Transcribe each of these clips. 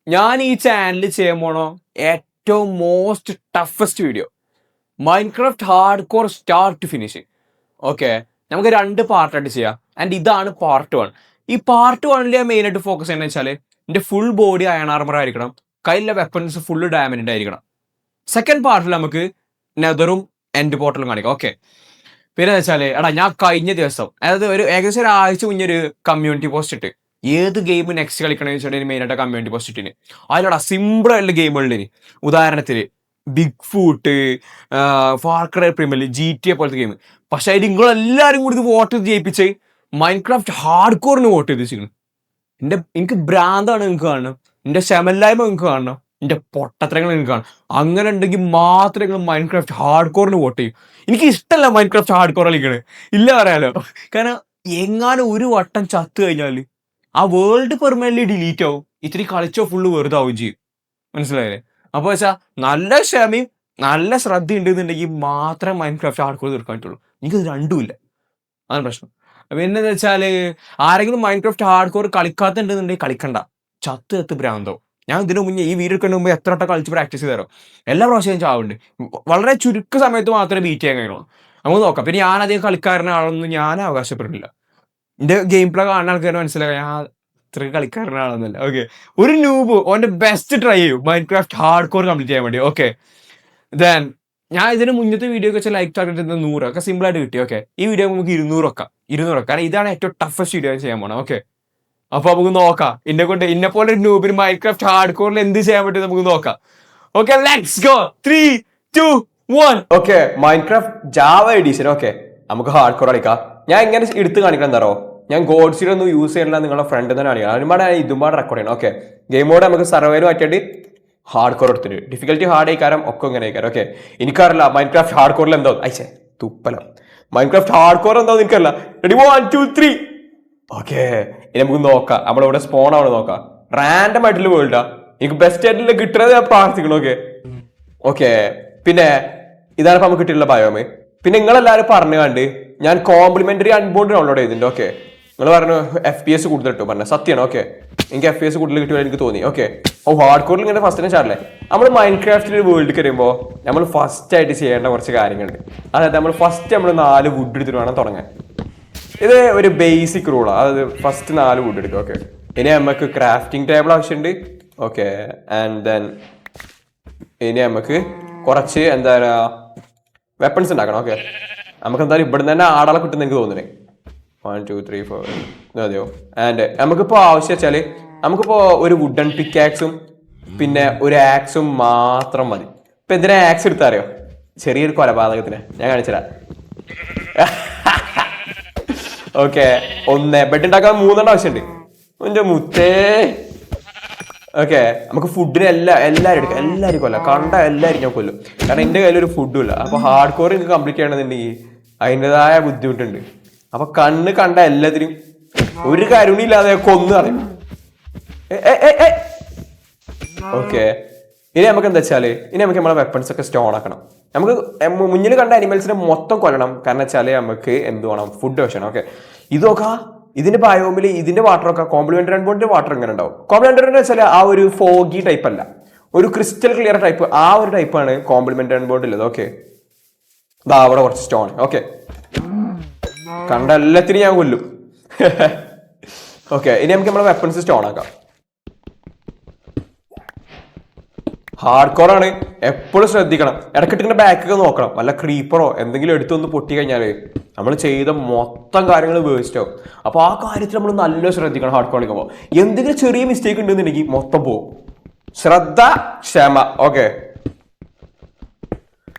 ഞാൻ ഈ ചാനൽ ചെയ്യാൻ പോണോ ഏറ്റവും most toughest video Minecraft hardcore start to finish. Okay, നമുക്ക് 2 പാർട്ടായിട്ട് ചെയ്യാം. ആൻഡ് ഇതാണ് പാർട്ട് 1. ഈ പാർട്ട് 1 ഞാൻ മെയിനായിട്ട് ഫോക്കസ് ചെയ്യുന്നത് വെച്ചാൽ എൻ്റെ ഫുൾ ബോഡി അയൺ ആർമർ ആയിരിക്കണം, കയ്യിലെ വെപ്പൺസ് ഫുള്ള് ഡയമണ്ട് ആയിരിക്കണം. സെക്കൻഡ് പാർട്ടിൽ നമുക്ക് നെതറും എൻഡ് പോർട്ടലും കാണിക്കാം. ഓക്കെ, പിന്നെ വെച്ചാൽ ഞാൻ കഴിഞ്ഞ ദിവസം, അതായത് ഏകദേശം ഒരാഴ്ച മുന്നേ ഒരു കമ്മ്യൂണിറ്റി പോസ്റ്റ് ഇട്ട് ഏത് ഗെയിം നെക്സ്റ്റ് കളിക്കണമെന്ന് വെച്ചിട്ടുണ്ടെങ്കിൽ മെയിനായിട്ട് കമ്മ്യൂണിറ്റി പോസ്റ്റ് ഇട്ടിന്. അതിലൂടെ സിമ്പിളായിട്ടുള്ള ഗെയിമുകളിന് ഉദാഹരണത്തിന് big foot, far premier league, GTA പോലത്തെ ഗെയിം. പക്ഷെ അതിൽ നിങ്ങളെല്ലാവരും കൂടി ഇത് വോട്ട് ചെയ്ത് ജയിപ്പിച്ച് മൈൻക്രാഫ്റ്റ് ഹാർഡ് കോറിന് വോട്ട് ചെയ്ത് വെച്ചിരിക്കുന്നു. എനിക്ക് ഭ്രാന്താണ് നിങ്ങൾക്ക് കാണണം, എൻ്റെ ശമല്ലായ്മ നിങ്ങൾക്ക് കാണണം, എൻ്റെ പൊട്ടത്തരങ്ങൾ നിങ്ങൾക്ക് കാണണം. അങ്ങനെ ഉണ്ടെങ്കിൽ മാത്രമേ നിങ്ങൾ മൈൻക്രാഫ്റ്റ് ഹാർഡ് കോറിന് വോട്ട് ചെയ്യും. എനിക്ക് ഇഷ്ടമല്ല മൈൻക്രാഫ്റ്റ് ഹാർഡ് കോർ കളിക്കണത്, ഇല്ല പറയാലോ. കാരണം എങ്ങാനും ഒരു വട്ടം ചത്തു കഴിഞ്ഞാൽ ആ വേൾഡ് പെർമനൻ്റ്ലി ഡിലീറ്റ് ആവും, ഇത്തിരി കളിച്ചോ ഫുള്ള് വെറുതെ ആവും ചെയ്യും. മനസ്സിലായില്ലേ? അപ്പോൾ വെച്ചാൽ നല്ല ക്ഷമയും നല്ല ശ്രദ്ധ ഉണ്ടെന്നുണ്ടെങ്കിൽ മാത്രമേ മൈൻക്രാഫ്റ്റ് ഹാർഡ് കോർ തീർക്കാൻ പറ്റുള്ളൂ. എനിക്കത് രണ്ടുമില്ല, അതാണ് പ്രശ്നം. പിന്നെ എന്താ വെച്ചാൽ ആരെങ്കിലും മൈൻക്രാഫ്റ്റ് ഹാർഡ് കോർ കളിക്കാത്തുണ്ടെന്നുണ്ടെങ്കിൽ കളിക്കണ്ട, ചത്ത് ഭ്രാന്തോ. ഞാൻ ഇതിനു മുന്നേ ഈ വീഡിയോ എടുക്കുന്ന മുമ്പ് എത്ര വട്ടം കളിച്ച് പ്രാക്ടീസ് ചെയ്ത് തരാം, എല്ലാ പ്രാവശ്യവും ചാവുണ്ട്. വളരെ ചുരുക്ക സമയത്ത് മാത്രമേ ബീറ്റ് ചെയ്യാൻ കഴിയുള്ളൂ. നമുക്ക് നോക്കാം. പിന്നെ ഞാൻ അധികം കളിക്കാരനാണെന്ന് ഞാൻ അവകാശപ്പെടുന്നില്ല. എൻ്റെ ഗെയിം പ്ലേ കാണുന്ന ആൾക്കാർ മനസ്സിലാക്കാം ഞാൻ അത്ര കളിക്കാരനാണെന്നല്ല. ഓക്കെ, ഒരു നൂബ് ഓൻ്റെ ബെസ്റ്റ് ട്രൈ ചെയ്യും മൈൻക്രാഫ്റ്റ് ഹാർഡ് കോർ കംപ്ലീറ്റ് ചെയ്യാൻ വേണ്ടി. ഓക്കെ, ദെൻ ഞാൻ ഇതിന് മുന്നത്തെ വീഡിയോ ഒക്കെ വെച്ചാൽ ലൈക്ക് ടാർഗറ്റ് 100 ഒക്കെ സിമ്പിളായിട്ട് കിട്ടി. ഓക്കെ, ഈ വീഡിയോ നമുക്ക് 200 വെക്കാം. കാരണം ഇതാണ് ഏറ്റവും ടഫസ്റ്റ് വീഡിയോ ചെയ്യാൻ പോണം. ഓക്കെ, അപ്പൊ നമുക്ക് നോക്കാം ഇന്നെ പോലെ ഒരു നൂബിന് മൈൻക്രാഫ്റ്റ് ഹാർഡ് കോറിൽ എന്ത് ചെയ്യാൻ പറ്റും നമുക്ക് നോക്കാം. Okay, let's go. 3, 2, 1. Okay, Minecraft Java edition. Okay, നമുക്ക് ഹാർഡ് കോർ കളിക്കാം. ഞാൻ എങ്ങനെ എടുത്ത് കാണിക്കണം എന്താറോ, ഞാൻ ഗോഡ്സിൽ ഒന്നും യൂസ് ചെയ്യണില്ല, നിങ്ങളുടെ ഫ്രണ്ട് തന്നെ കാണിക്കണം. അതിനുപാട് ഇതുമാട് റെക്കോർഡ് ചെയ്യണം. ഓക്കെ, ഗെയിമോടെ നമുക്ക് സർവൈവ് മാറ്റിയിട്ട് ഹാർഡ് കോർ എടുത്തിട്ട് ഡിഫിക്കൽറ്റി ഹാർഡ് ആയിക്കാരം ഒക്കെ ഇങ്ങനെ ആയിക്കാരം. ഓക്കെ, എനിക്കറിയില്ല മൈൻക്രാഫ്റ്റ് ഹാർഡ് കോറിൽ എന്തോ അയച്ചേ തുപ്പല മൈൻക്രാഫ്റ്റ് ഹാർഡ് കോർ എന്താന്ന് എനിക്കറിയില്ല. റെഡി, 1, 2, 3. ഓക്കെ, ഇനി നമുക്ക് നോക്കാം നമ്മളിവിടെ സ്പോൺ ആണ് നോക്കാം. റാൻഡം ആയിട്ടുള്ള വേൾഡാ, എനിക്ക് ബെസ്റ്റ് ആയിട്ടുള്ള കിട്ടുന്നത് ഞാൻ പ്രാർത്ഥിക്കണം. ഓക്കെ, പിന്നെ ഇതാണ് ഇപ്പൊ നമുക്ക് കിട്ടിയിട്ടുള്ള ബയോമ്. പിന്നെ നിങ്ങളെല്ലാവരും പറഞ്ഞു കണ്ട് ഞാൻ കോംപ്ലിമെന്ററി അൺബോണ്ട് ഡൗൺലോഡ് ചെയ്തിട്ടുണ്ട്. ഓക്കെ, നിങ്ങൾ പറഞ്ഞു FPS കൂടുതൽ കിട്ടും, പറഞ്ഞ സത്യമാണ്. ഓക്കെ, എനിക്ക് FPS കൂടുതൽ കിട്ടുമോ എനിക്ക് തോന്നി. ഓക്കെ, ഹാർഡ് കോറിൽ ഇങ്ങനെ ഫസ്റ്റ് ചാറില്ലേ, നമ്മൾ മൈൻക്രാഫ്റ്റിൽ ഒരു വേൾഡ് കയറുമ്പോൾ നമ്മൾ ഫസ്റ്റ് ആയിട്ട് ചെയ്യേണ്ട കുറച്ച് കാര്യങ്ങളുണ്ട്. അതായത് നമ്മൾ ഫസ്റ്റ് 4 വുഡ് എടുത്തിട്ട് വേണം തുടങ്ങാൻ. ഇത് ഒരു ബേസിക് റൂളാണ്, അതായത് ഫസ്റ്റ് 4 വുഡ് എടുക്കുക. ഓക്കെ, ഇനി നമുക്ക് ക്രാഫ്റ്റിംഗ് ടേബിൾ ആവശ്യമുണ്ട്. ഓക്കെ, ആൻഡ് ദെൻ ഇനി നമുക്ക് കുറച്ച് എന്താ പറയുക വെപ്പൺസ് ഉണ്ടാക്കണം. ഓക്കെ, നമുക്ക് എന്തായാലും ഇവിടെ തന്നെ ആടാളെ കിട്ടുന്ന എനിക്ക് തോന്നുന്നത് 1, 2, 3, 4 മതിയോ. ആൻഡ് നമുക്കിപ്പോൾ ആവശ്യം വെച്ചാൽ നമുക്കിപ്പോൾ ഒരു വുഡൻ പിക്കാക്സും പിന്നെ ഒരു ആക്സും മാത്രം മതി. ഇപ്പൊ എന്തിനാ ആക്സ് എടുത്താ അറിയോ? ചെറിയൊരു കൊലപാതകത്തിന് ഞാൻ കാണിച്ചുതരാം. ഓക്കെ, 1 ബെഡ് ഉണ്ടാക്കാൻ 3 ആവശ്യമുണ്ട്. എൻ്റെ മുത്തേ. ഓക്കെ, നമുക്ക് ഫുഡിന് എല്ലാവരും എടുക്കാം, എല്ലാവരും കൊല്ലാം, കണ്ട എല്ലാവരും ഞാൻ കൊല്ലും. കാരണം എൻ്റെ കയ്യിലൊരു ഫുഡും ഇല്ല. അപ്പോൾ ഹാർഡ് കോർ എനിക്ക് കംപ്ലീറ്റ് ചെയ്യണമെന്നുണ്ടെങ്കിൽ അതിൻ്റെതായ ബുദ്ധിമുട്ടുണ്ട്. അപ്പൊ കണ്ട എല്ലാത്തിനും ഒരു കരുണില്ലാതെ കൊന്നു അറിയും. ഓക്കെ, ഇനി നമുക്ക് എന്താ വെച്ചാല് ഇനി നമുക്ക് നമ്മളെ വെപ്പൺസ് ഒക്കെ സ്റ്റോൺ ആക്കണം. നമുക്ക് മുന്നിൽ കണ്ട അനിമൽസിനെ മൊത്തം കൊല്ലണം. കാരണം വെച്ചാല് നമുക്ക് എന്ത് വേണം, ഫുഡ് വെച്ചണം. ഓക്കെ, ഇതൊക്കെ ഇതിന്റെ ബയോമില് ഇതിന്റെ വാട്ടറൊക്കെ കോംപ്ലിമെന്ററി അൺബോണ്ടിന്റെ വാട്ടർ എങ്ങനെ ഉണ്ടാവും? കോംപ്ലിമെന്ററി എന്ന് വെച്ചാൽ ആ ഒരു ഫോഗി ടൈപ്പ് അല്ല, ഒരു ക്രിസ്റ്റൽ ക്ലിയർ ടൈപ്പ്, ആ ഒരു ടൈപ്പാണ് കോംപ്ലിമെന്ററി അൺബോണ്ട് ഉള്ളത്. ഓക്കെ, ഇതാ അവിടെ കുറച്ച് സ്റ്റോൺ. ഓക്കെ, കണ്ട എല്ലാത്തിനും ഞാൻ കൊല്ലും. ഓക്കെ, ഇനി നമുക്ക് നമ്മളെ വെപ്പൺസ് സ്റ്റോൺ ആക്കാം. ഹാർഡ് കോർ ആണ്, എപ്പോഴും ശ്രദ്ധിക്കണം. ഇടയ്ക്കിട്ടിന്റെ ബാക്കൊക്കെ നോക്കണം, വല്ല ക്രീപ്പറോ എന്തെങ്കിലും എടുത്തൊന്ന് പൊട്ടി കഴിഞ്ഞാല് നമ്മൾ ചെയ്ത മൊത്തം കാര്യങ്ങൾ വേസ്റ്റ് ആവും. അപ്പൊ ആ കാര്യത്തിൽ നമ്മൾ നല്ല ശ്രദ്ധിക്കണം. ഹാർഡ് കോർ കളിക്കുമ്പോൾ എന്തെങ്കിലും ചെറിയ മിസ്റ്റേക്ക് ഉണ്ടെന്നുണ്ടെങ്കിൽ മൊത്തം പോകും. ശ്രദ്ധ, ക്ഷമ. ഓക്കെ,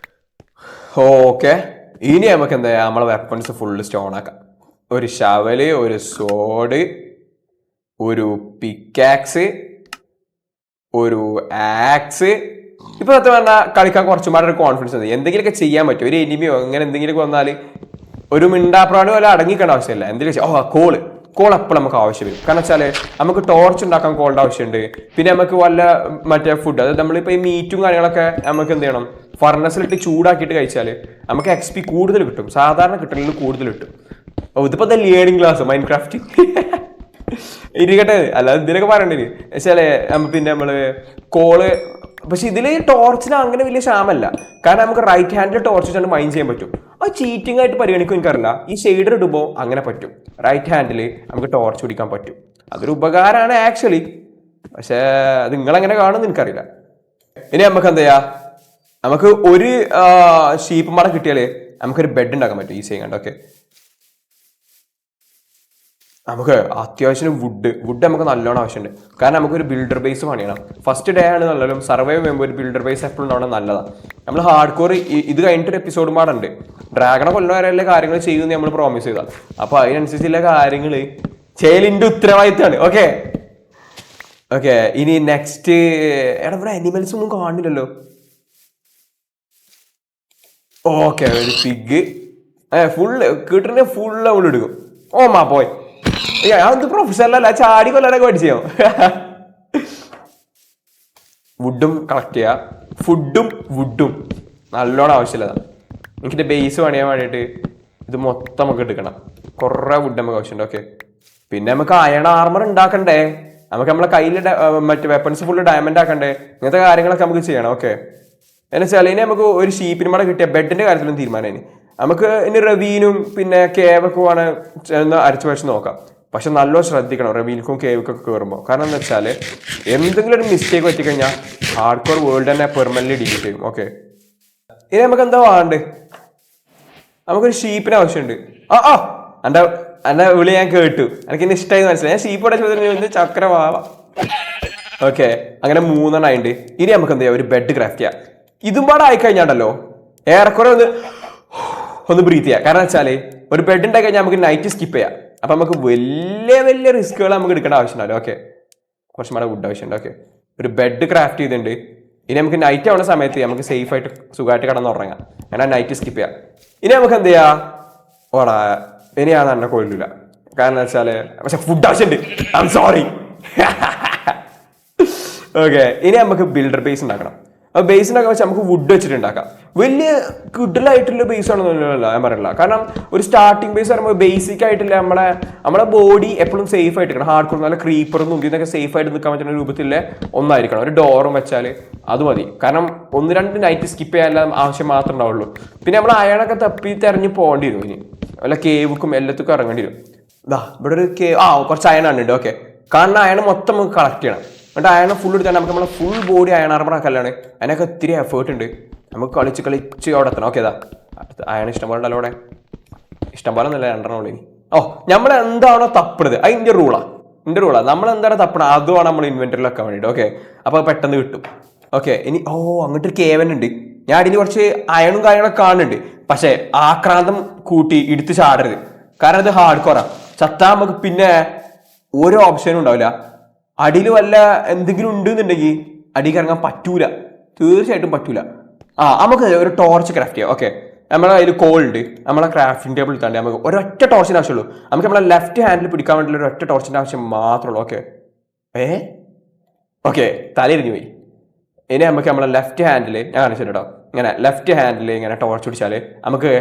ഇനി നമുക്ക് എന്താ നമ്മളെ വെപ്പൺസ് ഫുള്ള് സ്റ്റോൺ ആക്കാം. ഒരു ഷവല്, ഒരു സോഡ്, ഒരു പിക്കാക്സ്, ഒരു ആക്സ്. ഇപ്പൊ സത്യം പറഞ്ഞാൽ കളിക്കാൻ കുറച്ചുപാട് ഒരു കോൺഫിഡൻസ് ഉണ്ട്. എന്തെങ്കിലുമൊക്കെ ചെയ്യാൻ പറ്റും. ഒരു എനിമിയോ അങ്ങനെ എന്തെങ്കിലുമൊക്കെ വന്നാൽ ഒരു മിണ്ടാപ്രാണോ വല്ല അടങ്ങിക്കേണ്ട ആവശ്യമില്ല. എന്തെങ്കിലും കോൾ എപ്പോൾ നമുക്ക് ആവശ്യം വരും. കാരണം വെച്ചാൽ നമുക്ക് ടോർച്ച് ഉണ്ടാക്കാൻ കോളിന്റെ ആവശ്യമുണ്ട്. പിന്നെ നമുക്ക് വല്ല മറ്റേ ഫുഡ്, അതായത് നമ്മളിപ്പോൾ ഈ മീറ്റും കാര്യങ്ങളൊക്കെ നമുക്ക് എന്ത് ചെയ്യണം, ഫർണസിലിട്ട് ചൂടാക്കിയിട്ട് കഴിച്ചാൽ നമുക്ക് XP കൂടുതൽ കിട്ടും, സാധാരണ കിട്ടുന്നതിൽ കൂടുതൽ കിട്ടും. ഇതിപ്പോ ലേണിംഗ് ക്ലാസ് മൈൻക്രാഫ്റ്റ്. ഇരിക്കട്ടെ, അല്ലാതെ ഇതിനൊക്കെ പറയണ്ടേ വെച്ചാലേ പിന്നെ നമ്മള് കോള്. പക്ഷെ ഇതിൽ ടോർച്ചിന് അങ്ങനെ വലിയ ക്ഷാമല്ല, കാരണം നമുക്ക് റൈറ്റ് ഹാൻഡിൽ ടോർച്ച് വെച്ചാൽ മൈൻഡ് ചെയ്യാൻ പറ്റും. അത് ചീറ്റിംഗ് ആയിട്ട് പരിഗണിക്കും എനിക്കറിയില്ല. ഈ ഷെയ്ഡർ ഇടുമ്പോൾ അങ്ങനെ പറ്റും, റൈറ്റ് ഹാൻഡിൽ നമുക്ക് ടോർച്ച് പിടിക്കാൻ പറ്റും. അതൊരു ഉപകാരമാണ് ആക്ച്വലി. പക്ഷേ അത് നിങ്ങളെങ്ങനെ കാണുമെന്ന് എനിക്കറിയില്ല. ഇനി നമുക്ക് എന്താ ചെയ്യാ, നമുക്ക് ഒരു ഷീപ്പ് മട കിട്ടിയാലേ നമുക്കൊരു ബെഡ് ഉണ്ടാക്കാൻ പറ്റും ഈസി കണ്ട്. ഓക്കെ, നമുക്ക് അത്യാവശ്യം വുഡ് നമുക്ക് നല്ലോണം ആവശ്യമുണ്ട്. കാരണം നമുക്കൊരു ബിൽഡർ ബേസ് പണിയണം. ഫസ്റ്റ് ഡേ ആണ് നല്ലതും സർവൈവ് ചെയ്യുമ്പോൾ ഒരു ബിൽഡർ ബേസ് എപ്പോഴും ഉണ്ടാവണം നല്ലതാണ്. നമ്മൾ ഹാർഡ് കോർ ഇത് കഴിഞ്ഞിട്ടൊരു എപ്പിസോഡ് പാടുണ്ട്. ഡ്രാഗണെ കൊല്ലം വരെയുള്ള കാര്യങ്ങൾ ചെയ്യുമെന്ന് നമ്മൾ പ്രോമിസ് ചെയ്താൽ, അപ്പൊ അതിനനുസരിച്ചുള്ള കാര്യങ്ങൾ ചെയ്യലിന്റെ ഉത്തരവാദിത്തമാണ്. ഓക്കെ ഓക്കെ ഇനി നെക്സ്റ്റ് എടാ ഇവിടെ അനിമൽസ് ഒന്നും കാണില്ലല്ലോ. ഓക്കെ ഒരു പിഗ് ഫുള്ള് കിട്ടുന്ന ഫുള്ള് അവൾ എടുക്കും. ഓ മാ പോയി, അത് പ്രൊഫഷണലല്ല, ചാടി കൊല്ലാനൊക്കെ പഠിച്ചോ. വുഡും കളക്ട് ചെയ്യുക, ഫുഡും വുഡും നല്ലോണം ആവശ്യമുള്ളതാണ്. എനിക്കിന്റെ ബേസ് പണിയാൻ വേണ്ടിയിട്ട് ഇത് മൊത്തം നമുക്ക് എടുക്കണം. കുറേ വുഡ് നമുക്ക് ആവശ്യമുണ്ട്. ഓക്കെ, പിന്നെ നമുക്ക് അയൺ ആർമർ ഉണ്ടാക്കണ്ടേ, നമുക്ക് നമ്മളെ കയ്യിൽ മറ്റു വെപ്പൺസ് ഫുള്ള് ഡയമണ്ട് ആക്കണ്ടേ, ഇങ്ങനത്തെ കാര്യങ്ങളൊക്കെ നമുക്ക് ചെയ്യണം. ഓക്കെ, എന്നു വെച്ചാൽ ഇനി നമുക്ക് ഒരു ഷീപ്പിന് മട കിട്ടിയ ബെഡിന്റെ കാര്യത്തിലും തീരുമാനം. നമുക്ക് ഇനി റവീനും പിന്നെ കേവൊക്കെ ആണ് അരച്ചു വെച്ച് നോക്കാം. പക്ഷെ നല്ലോണം ശ്രദ്ധിക്കണം റവീൽക്കും കേവിക്കൊക്കെ കയറുമ്പോൾ. കാരണം എന്താ വെച്ചാൽ എന്തെങ്കിലും ഒരു മിസ്റ്റേക്ക് പറ്റിക്കഴിഞ്ഞാൽ ഹാർഡ് കോർ വേൾഡ് തന്നെ പെർമനന്റ് ഡിലീറ്റ് ചെയ്യും. ഓക്കെ, ഇനി നമുക്ക് എന്താ വേണ്ടത്, നമുക്കൊരു ഷീപ്പിന് ആവശ്യമുണ്ട്. എന്റെ വിളി ഞാൻ കേട്ടു, എനിക്ക് ഇന്ന് ഇഷ്ടമായി മനസ്സിലായി. ഞാൻ ഷീപ്പോടെ ചോദിച്ചു ചക്രവാവ. ഓക്കെ, അങ്ങനെ 3 ആയിട്ടുണ്ട്. ഇനി നമുക്ക് എന്താ ചെയ്യാം, ഒരു ബെഡ് ക്രാഫ്റ്റ് ചെയ്യാം. ഇതും പാടെ ആയിക്കഴിഞ്ഞാണ്ടല്ലോ ഏറെക്കുറെ ഒന്ന് ബ്രീത്ത് ചെയ്യാം. കാരണം വെച്ചാല് ഒരു ബെഡ് ഉണ്ടായി കഴിഞ്ഞാൽ നമുക്ക് നൈറ്റ് സ്കിപ്പ് ചെയ്യാം. അപ്പൊ നമുക്ക് വലിയ വലിയ റിസ്കുകൾ നമുക്ക് എടുക്കേണ്ട ആവശ്യമുണ്ടല്ലോ. ഓക്കെ, കുറച്ച് മഴ വുഡ് ആവശ്യമുണ്ട്. ഓക്കെ, ഒരു ബെഡ് ക്രാഫ്റ്റ് ചെയ്തിട്ടുണ്ട്. ഇനി നമുക്ക് നൈറ്റ് ആവുന്ന സമയത്ത് നമുക്ക് സേഫ് ആയിട്ട് സുഖമായിട്ട് കിടന്നുറങ്ങാം. അങ്ങനെ നൈറ്റ് സ്കിപ്പ് ചെയ്യാം. ഇനി നമുക്ക് എന്ത് ചെയ്യാം, ഓടാ ഇനി ഞാൻ തന്നെ കൊല്ലില്ല. കാരണം എന്താ വെച്ചാല് പക്ഷെ ഫുഡ് ആവശ്യമുണ്ട്. I am sorry. ഓക്കെ, ഇനി നമുക്ക് ബിൽഡർ ബേസ് ഉണ്ടാക്കണം. അപ്പോൾ ബേസിനൊക്കെ വെച്ച് നമുക്ക് വുഡ് വെച്ചിട്ട് ഉണ്ടാക്കാം. വലിയ കിഡിലായിട്ടുള്ള ബേസ് ആണെന്നല്ല ഞാൻ പറയില്ല. കാരണം ഒരു സ്റ്റാർട്ടിംഗ് ബേസ് പറയുമ്പോൾ ബേസിക് ആയിട്ടില്ല, നമ്മളെ ബോഡി എപ്പോഴും സേഫ് ആയിട്ട് നിൽക്കണം. ഹാർഡ് കോർ നല്ല ക്രീപ്പറൊന്നും ഇതിനൊക്കെ സേഫ് ആയിട്ട് നിൽക്കാൻ പറ്റുന്ന രൂപത്തിലെ ഒന്നായിരിക്കണം. ഒരു ഡോറും വെച്ചാൽ അത് മതി. കാരണം 1-2 നൈറ്റ് സ്കിപ്പ് ചെയ്യാൻ ആവശ്യം മാത്രമേ ഉണ്ടാവുള്ളൂ. പിന്നെ നമ്മൾ അയണൊക്കെ തപ്പി തെരഞ്ഞ് പോകേണ്ടി വരും. ഇനി വല്ല കേവുക്കും എല്ലാത്തുക്കും ഇറങ്ങേണ്ടി വരും. ഇതാ ഇവിടെ ഒരു കുറച്ച് അയണുണ്ട്. ഓക്കെ, കാരണം അയൺ മൊത്തം നമുക്ക് കളക്ട് ചെയ്യണം. എന്നിട്ട് അയൺ ഫുൾ എടുത്താൽ നമുക്ക് നമ്മളെ ഫുൾ ബോഡി അയൺ ആർമർ ആക്കല്ലാണ്. അതിനൊക്കെ ഒത്തിരി എഫേർട്ട് ഉണ്ട്. നമുക്ക് കളിച്ച് അവിടെ എത്തണം. ഓക്കെ, അയൺ ഇഷ്ടംപോലെ ഉണ്ടല്ലോ അവിടെ. ഇഷ്ടംപോലെ ഒന്നല്ല, 2 ഉള്ളൂ. നമ്മൾ എന്താണോ തപ്പിടുന്നത് അത് ഇന്റെ റൂളാ. നമ്മൾ എന്താണ് തപ്പണം അതുമാണ് നമ്മൾ ഇൻവെന്ററിലൊക്കെ വേണ്ടിയിട്ട്. ഓക്കെ, അപ്പൊ പെട്ടെന്ന് കിട്ടും. ഓക്കെ, ഇനി അങ്ങോട്ടൊരു കേവൻ ഉണ്ട്. ഞാൻ അതിന് കുറച്ച് അയണും കാര്യങ്ങളൊക്കെ കാണുന്നുണ്ട്. പക്ഷെ ആക്രാന്തം കൂട്ടി എടുത്ത് ചാടരുത്. കാരണം ഇത് ഹാർഡ് കോറാ. ചത്താ നമുക്ക് പിന്നെ ഓരോ ഓപ്ഷനും ഉണ്ടാവില്ല. അടിയിൽ വല്ല എന്തെങ്കിലും ഉണ്ടെന്നുണ്ടെങ്കിൽ അടിയിൽ ഇറങ്ങാൻ പറ്റൂല, തീർച്ചയായിട്ടും പറ്റൂല. നമുക്ക് ഒരു ടോർച്ച് ക്രാഫ്റ്റ് ചെയ്യാം. ഓക്കെ, നമ്മളെ അതിൽ കോൾ ഉണ്ട്. നമ്മളെ ക്രാഫ്റ്റിംഗ് ടേബിൾ ഇട്ടാണ്ട് നമുക്ക് ഒരൊറ്റ ടോർച്ചിന് ആവശ്യമുള്ളൂ. നമുക്ക് നമ്മളെ ലെഫ്റ്റ് ഹാൻഡിൽ പിടിക്കാൻ വേണ്ടിയുള്ള ഒരു ഒറ്റ ടോർച്ചിന്റെ ആവശ്യം മാത്രമേ ഉള്ളൂ. ഓക്കെ തലയിരിഞ്ഞു പോയി. ഇനി നമുക്ക് നമ്മളെ ലെഫ്റ്റ് ഹാൻഡിൽ ഞാൻ കാണിച്ചു കേട്ടോ. ഇങ്ങനെ ലെഫ്റ്റ് ഹാൻഡിൽ ഇങ്ങനെ ടോർച്ച് പിടിച്ചാൽ നമുക്ക്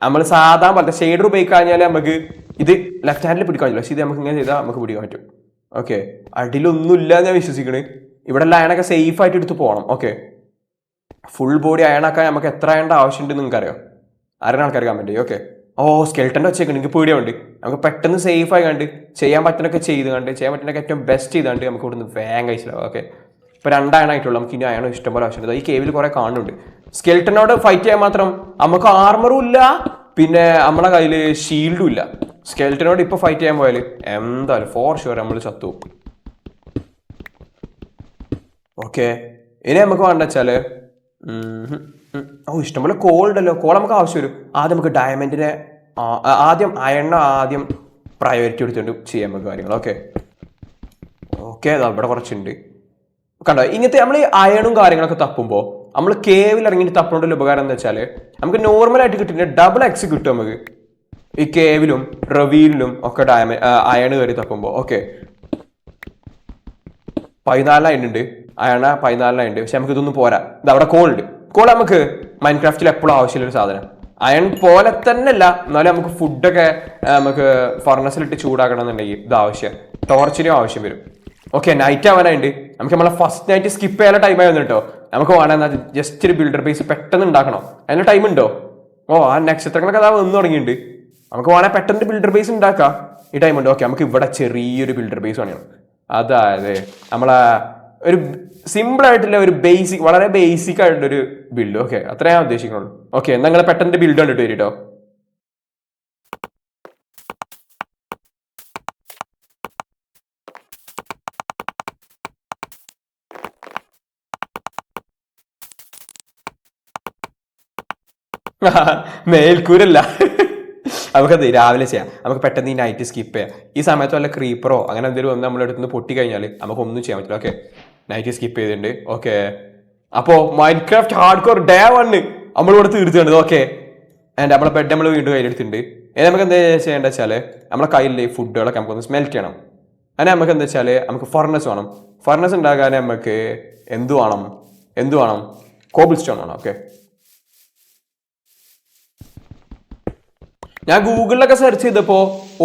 നമ്മൾ സാധാരണ പോലത്തെ ഷെയ്ഡർ ഉപയോഗിക്കാൻ നമുക്ക് ഇത് ലെഫ്റ്റ് ഹാൻഡിൽ പിടിക്കാൻ പറ്റില്ല. പക്ഷേ ഇത് നമുക്ക് ഇങ്ങനെ ചെയ്താൽ നമുക്ക് പിടിക്കാൻ പറ്റും. ഓക്കെ, അടിയിലൊന്നുമില്ല ഞാൻ വിശ്വസിക്കണേ. ഇവിടെ അയണൊക്കെ സേഫ് ആയിട്ട് എടുത്ത് പോകണം. ഓക്കെ, ഫുൾ ബോഡി അയണാക്കാൻ നമുക്ക് എത്ര അയണ്ട ആവശ്യമുണ്ട് നിങ്ങൾക്ക് അറിയാം? അറിയുന്ന ആൾക്കാർ കമന്റ് ചെയ്യും. ഓക്കെ, സ്കെൽട്ടൻ്റെ വെച്ചേക്കണം. എനിക്ക് പേടിയുണ്ട്. നമുക്ക് പെട്ടെന്ന് സേഫ് ആയി കണ്ട് ചെയ്യാൻ പറ്റുന്നൊക്കെ ചെയ്യാൻ പറ്റുന്നൊക്കെ ഏറ്റവും ബെസ്റ്റ് ചെയ്താണ്ട് നമുക്ക് ഇവിടുന്ന് വേഗം കഴിച്ചില്ല. ഓക്കെ, ഇപ്പൊ 2 അയണായിട്ടുള്ളൂ. നമുക്ക് ഇനി അയണം ഇഷ്ടംപോലെ ആവശ്യമുണ്ട്. ഈ കേവിൽ കുറെ കാണുന്നുണ്ട്. സ്കെൽട്ടനോട് ഫൈറ്റ് ചെയ്യാൻ മാത്രം നമുക്ക് ആർമറും ഇല്ല, പിന്നെ നമ്മളെ കയ്യിൽ ഷീൽഡും ഇല്ല. സ്കെൽട്ടനോട് ഇപ്പൊ ഫൈറ്റ് ചെയ്യാൻ പോയാൽ എന്തായാലും ഫോർ ഷുവർ നമ്മൾ ചത്തു. ഓക്കെ, ഇനി നമുക്ക് വേണ്ട വെച്ചാല് ഇഷ്ടംപോലെ കോൾ ഉണ്ടല്ലോ. കോൾ നമുക്ക് ആവശ്യം വരും. ആദ്യം നമുക്ക് ഡയമണ്ടിനെ ആദ്യം പ്രയോറിറ്റി എടുത്തുകൊണ്ട് ചെയ്യാൻ നമുക്ക് കാര്യങ്ങൾ. ഓക്കെ ഇവിടെ കുറച്ചുണ്ട് കണ്ടോ. ഇങ്ങനത്തെ നമ്മൾ ഈ അയണും കാര്യങ്ങളൊക്കെ തപ്പുമ്പോൾ നമ്മൾ കേവിൽ ഇറങ്ങിയിട്ട് തപ്പുകൊണ്ടുള്ള ഉപകാരം എന്താ വെച്ചാൽ നമുക്ക് നോർമലായിട്ട് കിട്ടുന്ന ഡബിൾ എക്സ് കിട്ടും. നമുക്ക് ഈ കേവിലും റവീലിലും ഒക്കെ അയൺ കയറി തപ്പുമ്പോൾ. ഓക്കെ, 14 ഉണ്ട് അയണ, 14 ഉണ്ട്. പക്ഷെ നമുക്ക് ഇതൊന്നും പോരാ. ഇത് അവിടെ കോൾ ഉണ്ട്. കോൾ നമുക്ക് മൈൻക്രാഫ്റ്റിൽ എപ്പോഴും ആവശ്യമുള്ള ഒരു സാധനം. അയൺ പോലെ തന്നെ അല്ല, എന്നാലും നമുക്ക് ഫുഡൊക്കെ നമുക്ക് ഫർണസിലിട്ട് ചൂടാക്കണം എന്നുണ്ടെങ്കിൽ ഇത് ആവശ്യം, ടോർച്ചിനും ആവശ്യം വരും. ഓക്കെ, നൈറ്റ് ആവാനായിട്ട് നമുക്ക് നമ്മളെ ഫസ്റ്റ് നൈറ്റ് സ്കിപ്പ് ചെയ്യാനുള്ള ടൈം ആയിരുന്നു കേട്ടോ. നമുക്ക് വേണമെന്നാൽ ജസ്റ്റ് ഒരു ബിൽഡർ ബേസ് പെട്ടെന്ന് ഉണ്ടാക്കണം. അതിന് ടൈം ഉണ്ടോ? ഓ, ആ നക്ഷത്രങ്ങളൊക്കെ അതാ വന്നു തുടങ്ങിയിട്ടുണ്ട്. നമുക്ക് വേണമെങ്കിൽ പെട്ടെന്ന് ബിൽഡർ ബേസ് ഉണ്ടാക്കാം. ഈ ടൈം ഉണ്ട്. ഓക്കെ, നമുക്ക് ഇവിടെ ചെറിയൊരു ബിൽഡർ ബേസ് വേണം. അതായത് നമ്മളെ ഒരു സിമ്പിൾ ആയിട്ടുള്ള ഒരു ബേസിക്, വളരെ ബേസിക് ആയിട്ടുള്ള ഒരു ബിൽഡ്. ഓക്കെ, അത്ര ഞാൻ ഉദ്ദേശിക്കുന്നുള്ളൂ. ഓക്കെ, നിങ്ങൾ പെട്ടെന്ന് ബിൽഡ് കണ്ടിട്ട് വരും കേട്ടോ. മേൽക്കൂരല്ല, നമുക്കത് രാവിലെ ചെയ്യാം. നമുക്ക് പെട്ടെന്ന് ഈ നൈറ്റ് സ്കിപ്പ് ചെയ്യാം. ഈ സമയത്ത് വല്ല ക്രീപ്പറോ അങ്ങനെ എന്തെങ്കിലും വന്ന് നമ്മുടെ അടുത്ത് നിന്ന് പൊട്ടി കഴിഞ്ഞാൽ നമുക്ക് ഒന്നും ചെയ്യാൻ പറ്റില്ല. ഓക്കെ, നൈറ്റ് സ്കിപ്പ് ചെയ്തിട്ടുണ്ട്. ഓക്കെ, അപ്പോ മൈൻക്രാഫ്റ്റ് ഹാർഡ്കോർ ഡേ 1 നമ്മളിവിടെ തീർത്തുണ്ട്. ഓക്കെ, ആൻഡ് നമ്മളെ ബെഡ് നമ്മൾ വീണ്ടും കയ്യിലെടുത്തിട്ടുണ്ട്. ഇനി നമുക്ക് എന്താ ചെയ്യേണ്ടത് വെച്ചാൽ നമ്മളെ കയ്യിലെ ഫുഡുകളൊക്കെ നമുക്കൊന്ന് സ്മെൽറ്റ് ചെയ്യണം. അങ്ങനെ നമുക്ക് എന്താ വെച്ചാൽ നമുക്ക് ഫർണസ് വേണം. ഫർണസ് ഉണ്ടാകാൻ നമുക്ക് എന്ത് വേണം? കോബിൾ സ്റ്റോൺ വേണം. ഓക്കെ, ഞാൻ ഗൂഗിളിലൊക്കെ സെർച്ച് ചെയ്തപ്പോ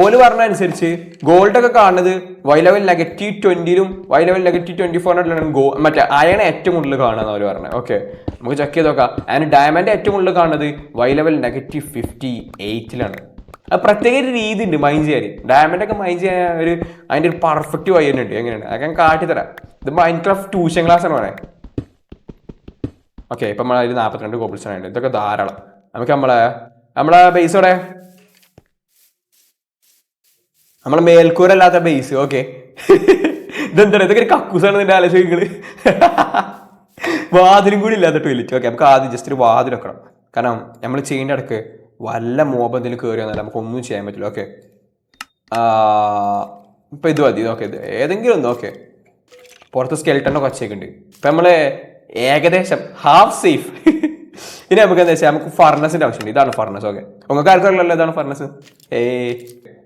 ഓല് പറഞ്ഞ അനുസരിച്ച് ഗോൾഡ് ഒക്കെ കാണുന്നത് വൈ ലെവൽ -20 വൈ ലെവൽ -24 മറ്റേ അയൺ ഏറ്റവും കൂടുതൽ കാണുന്ന അവർ പറഞ്ഞത്. ഓക്കെ, നമുക്ക് ചെക്ക് ചെയ്ത് നോക്കാം. അതിന് ഡയമണ്ട് ഏറ്റവും കൂടുതൽ കാണുന്നത് വൈ ലെവൽ -58 അത് പ്രത്യേക ഒരു രീതി ഉണ്ട് മൈൻഡ് ചെയ്യാൻ. ഡയമണ്ട് ഒക്കെ മൈൻഡ് ചെയ്യാൻ അതിന്റെ ഒരു പെർഫെക്റ്റ് വൈ തന്നെ ഉണ്ട്. എങ്ങനെയാണ് അതൊക്കെ ഞാൻ കാട്ടിത്തരാം. ഇത് മൈൻക്രാഫ്റ്റ് ട്യൂഷൻ ക്ലാസ് ആണ് പറയാം. ഓക്കെ, ഇപ്പൊ നമ്മൾ അതിൽ 42 കോബിൾസ്റ്റോൺ ഉണ്ട്. ഇതൊക്കെ ധാരാളം. നമുക്ക് നമ്മളെ ബേസോടെ നമ്മളെ മേൽക്കൂരല്ലാത്ത ബേസ്. ഓക്കെ, ഇതെന്താ ഇതൊക്കെ ഒരു കക്കൂസാണ് നിന്റെ ആലോചനകള്. വാതിലും കൂടി ഇല്ലാത്ത ടോയ്ലറ്റ്. ഓക്കെ, നമുക്ക് ആദ്യം ജസ്റ്റ് ഒരു വാതിൽ വെക്കണം. കാരണം നമ്മൾ ചെയ്യേണ്ട ഇടക്ക് വല്ല മോബ് എന്തെങ്കിലും കയറി വന്നാൽ നമുക്ക് ഒന്നും ചെയ്യാൻ പറ്റില്ല. ഓക്കെ, ഇപ്പൊ ഇത് മതി. ഓക്കെ, ഇത് ഏതെങ്കിലും ഒന്ന്. ഓക്കെ, പുറത്ത് സ്കെൽട്ടൻ്റെ കൊച്ചയൊക്കെ ഉണ്ട്. ഇപ്പൊ നമ്മള് ഏകദേശം ഹാഫ് സേഫ്. ഇനി നമുക്ക് എന്താ വെച്ചാൽ നമുക്ക് ഫർണസിന്റെ ആവശ്യമുണ്ട്. ഇതാണ് ഫർണസ്. ഓക്കെ, നിങ്ങൾക്ക് ആർക്കല്ലോ ഇതാണ് ഫർണസ്.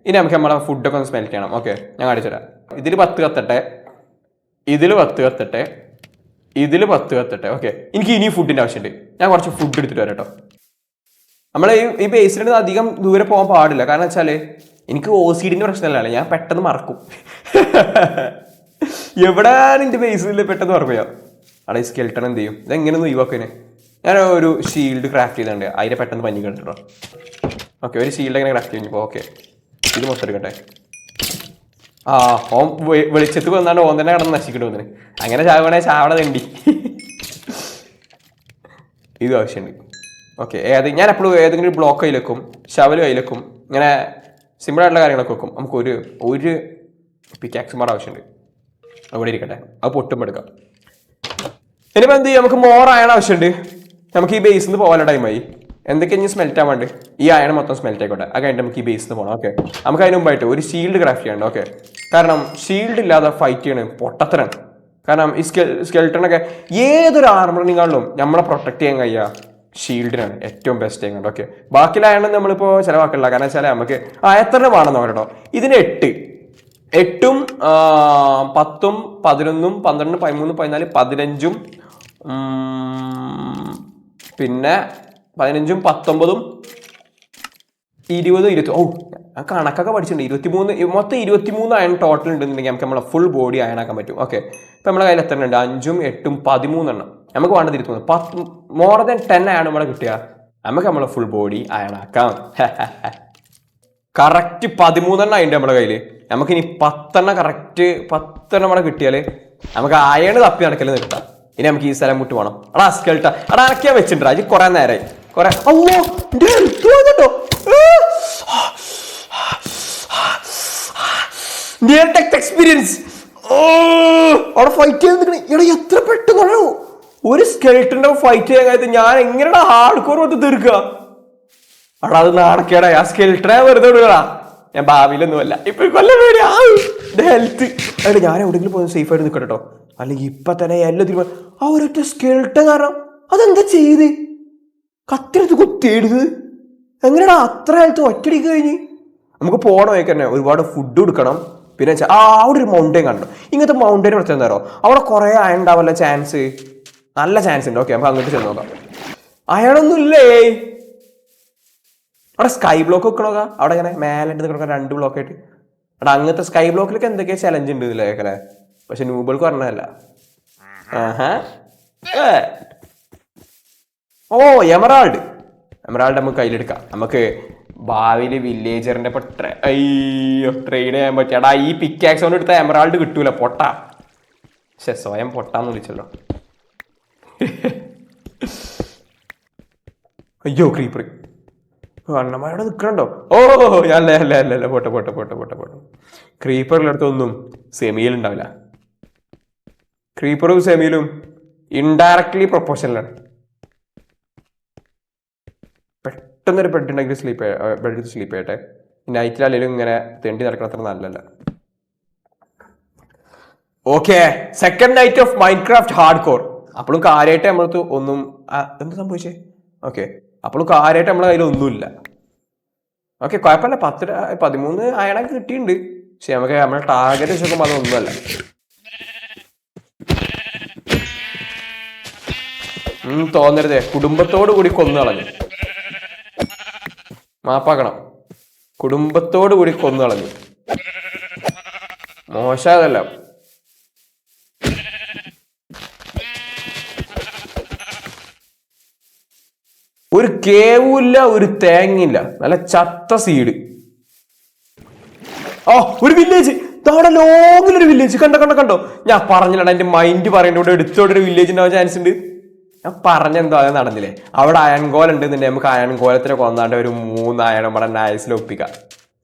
ഇനി നമുക്ക് നമ്മളെ ഫുഡൊക്കെ ഒന്ന് സ്മെൽറ്റ് ചെയ്യണം. ഓക്കെ, ഞാൻ കാണിച്ചു തരാം. ഇതിൽ 10 കത്തട്ടെ, ഇതിൽ 10 കത്തട്ടെ, ഇതിൽ 10 കത്തട്ടെ. ഓക്കെ, എനിക്ക് ഇനി ഫുഡിന്റെ ആവശ്യമുണ്ട്. ഞാൻ കുറച്ച് ഫുഡ് എടുത്തിട്ട് വരാം കേട്ടോ. നമ്മളെ ഈ ബേസിൽ അധികം ദൂരെ പോകാൻ പാടില്ല. കാരണം വെച്ചാല് എനിക്ക് OCD-ന്റെ പ്രശ്നമല്ല, ഞാൻ പെട്ടെന്ന് മറക്കും. എവിടെയാണ് എന്റെ ബേസിൽ പെട്ടെന്ന് മറക്കുക. അവിടെ ഈ സ്കെൽട്ടൺ എന്ത് ചെയ്യും? ഇതെങ്ങനെയൊന്നും ഒഴിവാക്കിനെ. ഞാൻ ഒരു ഷീൽഡ് ക്രാഫ്റ്റ് ചെയ്തിട്ടുണ്ട്. അതിനെ പെട്ടെന്ന് പഞ്ഞി കണ്ടിട്ടോ. ഓക്കെ, ഒരു ഷീൽഡ് എങ്ങനെ ക്രാഫ്റ്റ് ചെയ്യുമ്പോൾ. ഓക്കെ, ഇത് മൊത്തം എടുക്കട്ടെ. ഓൻ വെളിച്ചത്ത് വന്നാണ്ട് ഓൻ തന്നെ കിടന്ന് നശിക്കട്ടെ വന്നിന്. അങ്ങനെ ചാവണ തണ്ടി. ഇത് ആവശ്യമുണ്ട്. ഓക്കെ, ഞാൻ എപ്പോഴും ഏതെങ്കിലും ഒരു ബ്ലോക്ക് കയ്യിലെക്കും, ഷവൽ കയ്യിലെക്കും, ഇങ്ങനെ സിമ്പിൾ ആയിട്ടുള്ള കാര്യങ്ങളൊക്കെ വെക്കും. നമുക്ക് ഒരു പിക്കാക്സ് മാർ ആവശ്യമുണ്ട്. അവിടെ ഇരിക്കട്ടെ, അത് പൊട്ടുമ്പോൾ എടുക്കാം. ഇനിയിപ്പോൾ എന്ത് ചെയ്യും? നമുക്ക് മോർ അയൺ ആവശ്യമുണ്ട്. നമുക്ക് ഈ ബേസിൽ നിന്ന് പോകാനുള്ള ടൈമായി. എന്തൊക്കെ ഇനി സ്മെൽറ്റ് ആവാൻ വേണ്ടി ഈ അയൺ മൊത്തം സ്മെൽറ്റ് ആയിക്കോട്ടെ. അത് കഴിഞ്ഞിട്ട് നമുക്ക് ഈ ബേസിൽ നിന്ന് പോകണം. ഓക്കെ, നമുക്ക് അതിന് മുമ്പായിട്ട് ഒരു ഷീൽഡ് ക്രാഫ്റ്റ് ചെയ്യണം. ഓക്കെ, കാരണം ഷീൽഡ് ഇല്ലാതെ ഫൈറ്റ് ചെയ്യണം പൊട്ടത്തരാണ്. കാരണം ഈ സ്കെൽട്ടണൊക്കെ ഏതൊരു ആർമറിനെക്കാളും നമ്മളെ പ്രൊട്ടക്ട് ചെയ്യാൻ കഴിയുക ഷീൽഡിനാണ് ഏറ്റവും ബെസ്റ്റ് ചെയ്യുന്നത്. ഓക്കെ, ബാക്കിയുള്ള അയൺ നമ്മളിപ്പോൾ ചിലവാക്കില്ല. കാരണം വെച്ചാൽ നമുക്ക് എത്ര വേണം നോക്കട്ടോ. ഇതിന് 8ഉം 10ഉം 11ഉം 12 13 14 15ഉം പിന്നെ 15ഉം 19ഉം 20 20. ഓ, ഞാൻ കണക്കൊക്കെ പഠിച്ചിട്ടുണ്ട്. 23 മൊത്തം 23 അയൺ ടോട്ടൽ ഉണ്ടെന്നുണ്ടെങ്കിൽ നമുക്ക് നമ്മളെ ഫുൾ ബോഡി അയണാക്കാൻ പറ്റും. ഓക്കെ, ഇപ്പം നമ്മുടെ കയ്യിൽ എത്ര ഉണ്ട്? 5ഉം 8ഉം 13 നമുക്ക് വേണ്ടത് 23. മോർ ദാൻ 10 അയൺ നമ്മളെ കിട്ടുക, നമുക്ക് നമ്മളെ ഫുൾ ബോഡി അയണാക്കാം. കറക്റ്റ് 13 അതിൻ്റെ നമ്മുടെ കയ്യിൽ. നമുക്കിനി 10 കറക്റ്റ് 10 നമ്മളെ കിട്ടിയാൽ നമുക്ക് അയണ് തപ്പി നടക്കല് നിർത്താം. ഇനി നമുക്ക് ഈ സ്ഥലം മുട്ട് വേണം. എടാ സ്കെൽട്ട എടാ അനക്കിയാൻ വെച്ചിട്ടുണ്ട്. അത് കുറെ നേരമായി. കുറെ എക്സ്പീരിയൻസ്. അവിടെ ഫൈറ്റ് ചെയ്യാൻ നിൽക്കണേ. എടാ എത്ര പെട്ടെന്ന് ഒരു സ്കെൽട്ടന്റെ ഫൈറ്റ് ചെയ്യാൻ കാര്യത്തിൽ ഞാൻ എങ്ങനെയാ ഹാർഡ് കോർ വന്ന് തീർക്കുക. അവിടെ അത് നാണക്കേടാ. ആ സ്കെൽട്ടനെ വെറുതെ വിടുകടാ. ഞാൻ ഭാവിയിലൊന്നുമല്ല, ഇപ്പൊ കൊല്ലം പേര് ഹെൽത്ത്. അല്ല, ഞാൻ എവിടെയെങ്കിലും പോയി സേഫ് ആയിട്ട് നിൽക്കട്ടോ. അല്ലെങ്കിൽ ഇപ്പൊ തന്നെ എല്ലാത്തിനും ആ ഒരൊറ്റ സ്കെൽട്ടൻ കാരണം അതെന്താ ചെയ്ത് കത്തിരത്ത് കുത്തിയെടുത്ത് എങ്ങനെയാ അത്ര ഹെൽത്ത് ഒറ്റടിക്ക് കഴിഞ്ഞ്. നമുക്ക് പോകണമൊക്കെ തന്നെ ഒരുപാട് ഫുഡ് കൊടുക്കണം. പിന്നെ അവിടെ ഒരു മൗണ്ടൈൻ കണ്ടോ. ഇങ്ങനത്തെ മൗണ്ടൈൻ പ്രശ്നം എന്താണോ, അവിടെ കുറെ അയൺ ഉണ്ടാവല്ല ചാൻസ്, നല്ല ചാൻസ് ഉണ്ട്. ഓക്കെ, നമുക്ക് അങ്ങോട്ട് ചെന്ന് നോക്കാം. അയണൊന്നും ഇല്ലേ? അവിടെ സ്കൈ ബ്ലോക്ക് വെക്കണോക്കാ അവിടെ ഇങ്ങനെ മേലെ കിടക്കാൻ 2 ബ്ലോക്ക് ആയിട്ട്. അവിടെ അങ്ങനത്തെ സ്കൈ ബ്ലോക്കിലൊക്കെ എന്തൊക്കെയാ ചലഞ്ച് ഉണ്ട് ഇതിലേക്കല്ലേ, പക്ഷെ നൂബിൾക്ക് പറഞ്ഞതല്ല. ഓ എമറാൾഡ് നമുക്ക് കയ്യിലെടുക്കാം. നമുക്ക് ഭാവിയിൽ വില്ലേജറിന്റെ ട്രെയിൻ ചെയ്യാൻ പറ്റിയാടാ. ഈ പിക്കാക്സ് കൊണ്ട് എടുത്ത എമറാൾഡ് കിട്ടൂല, പൊട്ടാ. പക്ഷെ സ്വയം പൊട്ടാന്ന് വിളിച്ചല്ലോ. അയ്യോ ക്രീപ്പർ അണ്ണന്മാരോട് നിൽക്കണുണ്ടോ? ഓ അല്ല പോട്ടെ. ക്രീപ്പറിലടുത്തൊന്നും സെമിയിൽ ഉണ്ടാവില്ല. ക്രീപ്പറും സെമിയിലും ഇൻഡയറക്ട്ലി പ്രൊപ്പോർഷനിലാണ്. പെട്ടെന്നൊരു ബെഡ് ഉണ്ടെങ്കിൽ ബെഡ് സ്ലീപ്പ് ചെയ്യട്ടെ. നൈറ്റിലല്ലെങ്കിലും ഇങ്ങനെ തെണ്ടി നടക്കണ അത്ര നല്ലല്ല. Okay, second night of Minecraft hardcore. അപ്പോഴും കാര്യമായിട്ട് നമ്മളത് ഒന്നും എന്ത് സംഭവിച്ചേ? ഓക്കെ, അപ്പോഴും കാര്യമായിട്ട് നമ്മളെ കയ്യിൽ ഒന്നുമില്ല. ഓക്കെ, കുഴപ്പമില്ല. 13 അയണൊക്കെ കിട്ടിയിട്ടുണ്ട്. പക്ഷെ നമുക്ക് നമ്മളെ ടാർഗറ്റ് വെച്ച് നോക്കുമ്പോൾ അതൊന്നുമല്ല. തോന്നരുതേ, കുടുംബത്തോടു കൂടി കൊന്നു കളഞ്ഞു. മാപ്പാക്കണം, കുടുംബത്തോടു കൂടി കൊന്നു കളഞ്ഞു. മോശമല്ല. ഒരു കേവുമില്ല, ഒരു തേങ്ങയില്ല, നല്ല ചത്ത സീഡ്. ഒരു വില്ലേജ്, അവിടെ ലോങ്ങിലൊരു വില്ലേജ്. കണ്ടോ ഞാൻ പറഞ്ഞില്ല, എന്റെ മൈൻഡ് പറയുന്നത് ഇവിടെ എടുത്തോടെ ഒരു വില്ലേജ് ഉണ്ടാവാൻ ചാൻസ് ഉണ്ട്. ഞാൻ പറഞ്ഞെന്തോ അത് നടന്നില്ലേ. അവിടെ അയൺകോല ഉണ്ടെന്നുണ്ടെങ്കിൽ നമുക്ക് അയൺകോലത്തിനെ കൊന്നാണ്ട് ഒരു 3 അയണം ഇവിടെ നൈസിൽ ഒപ്പിക്കാം.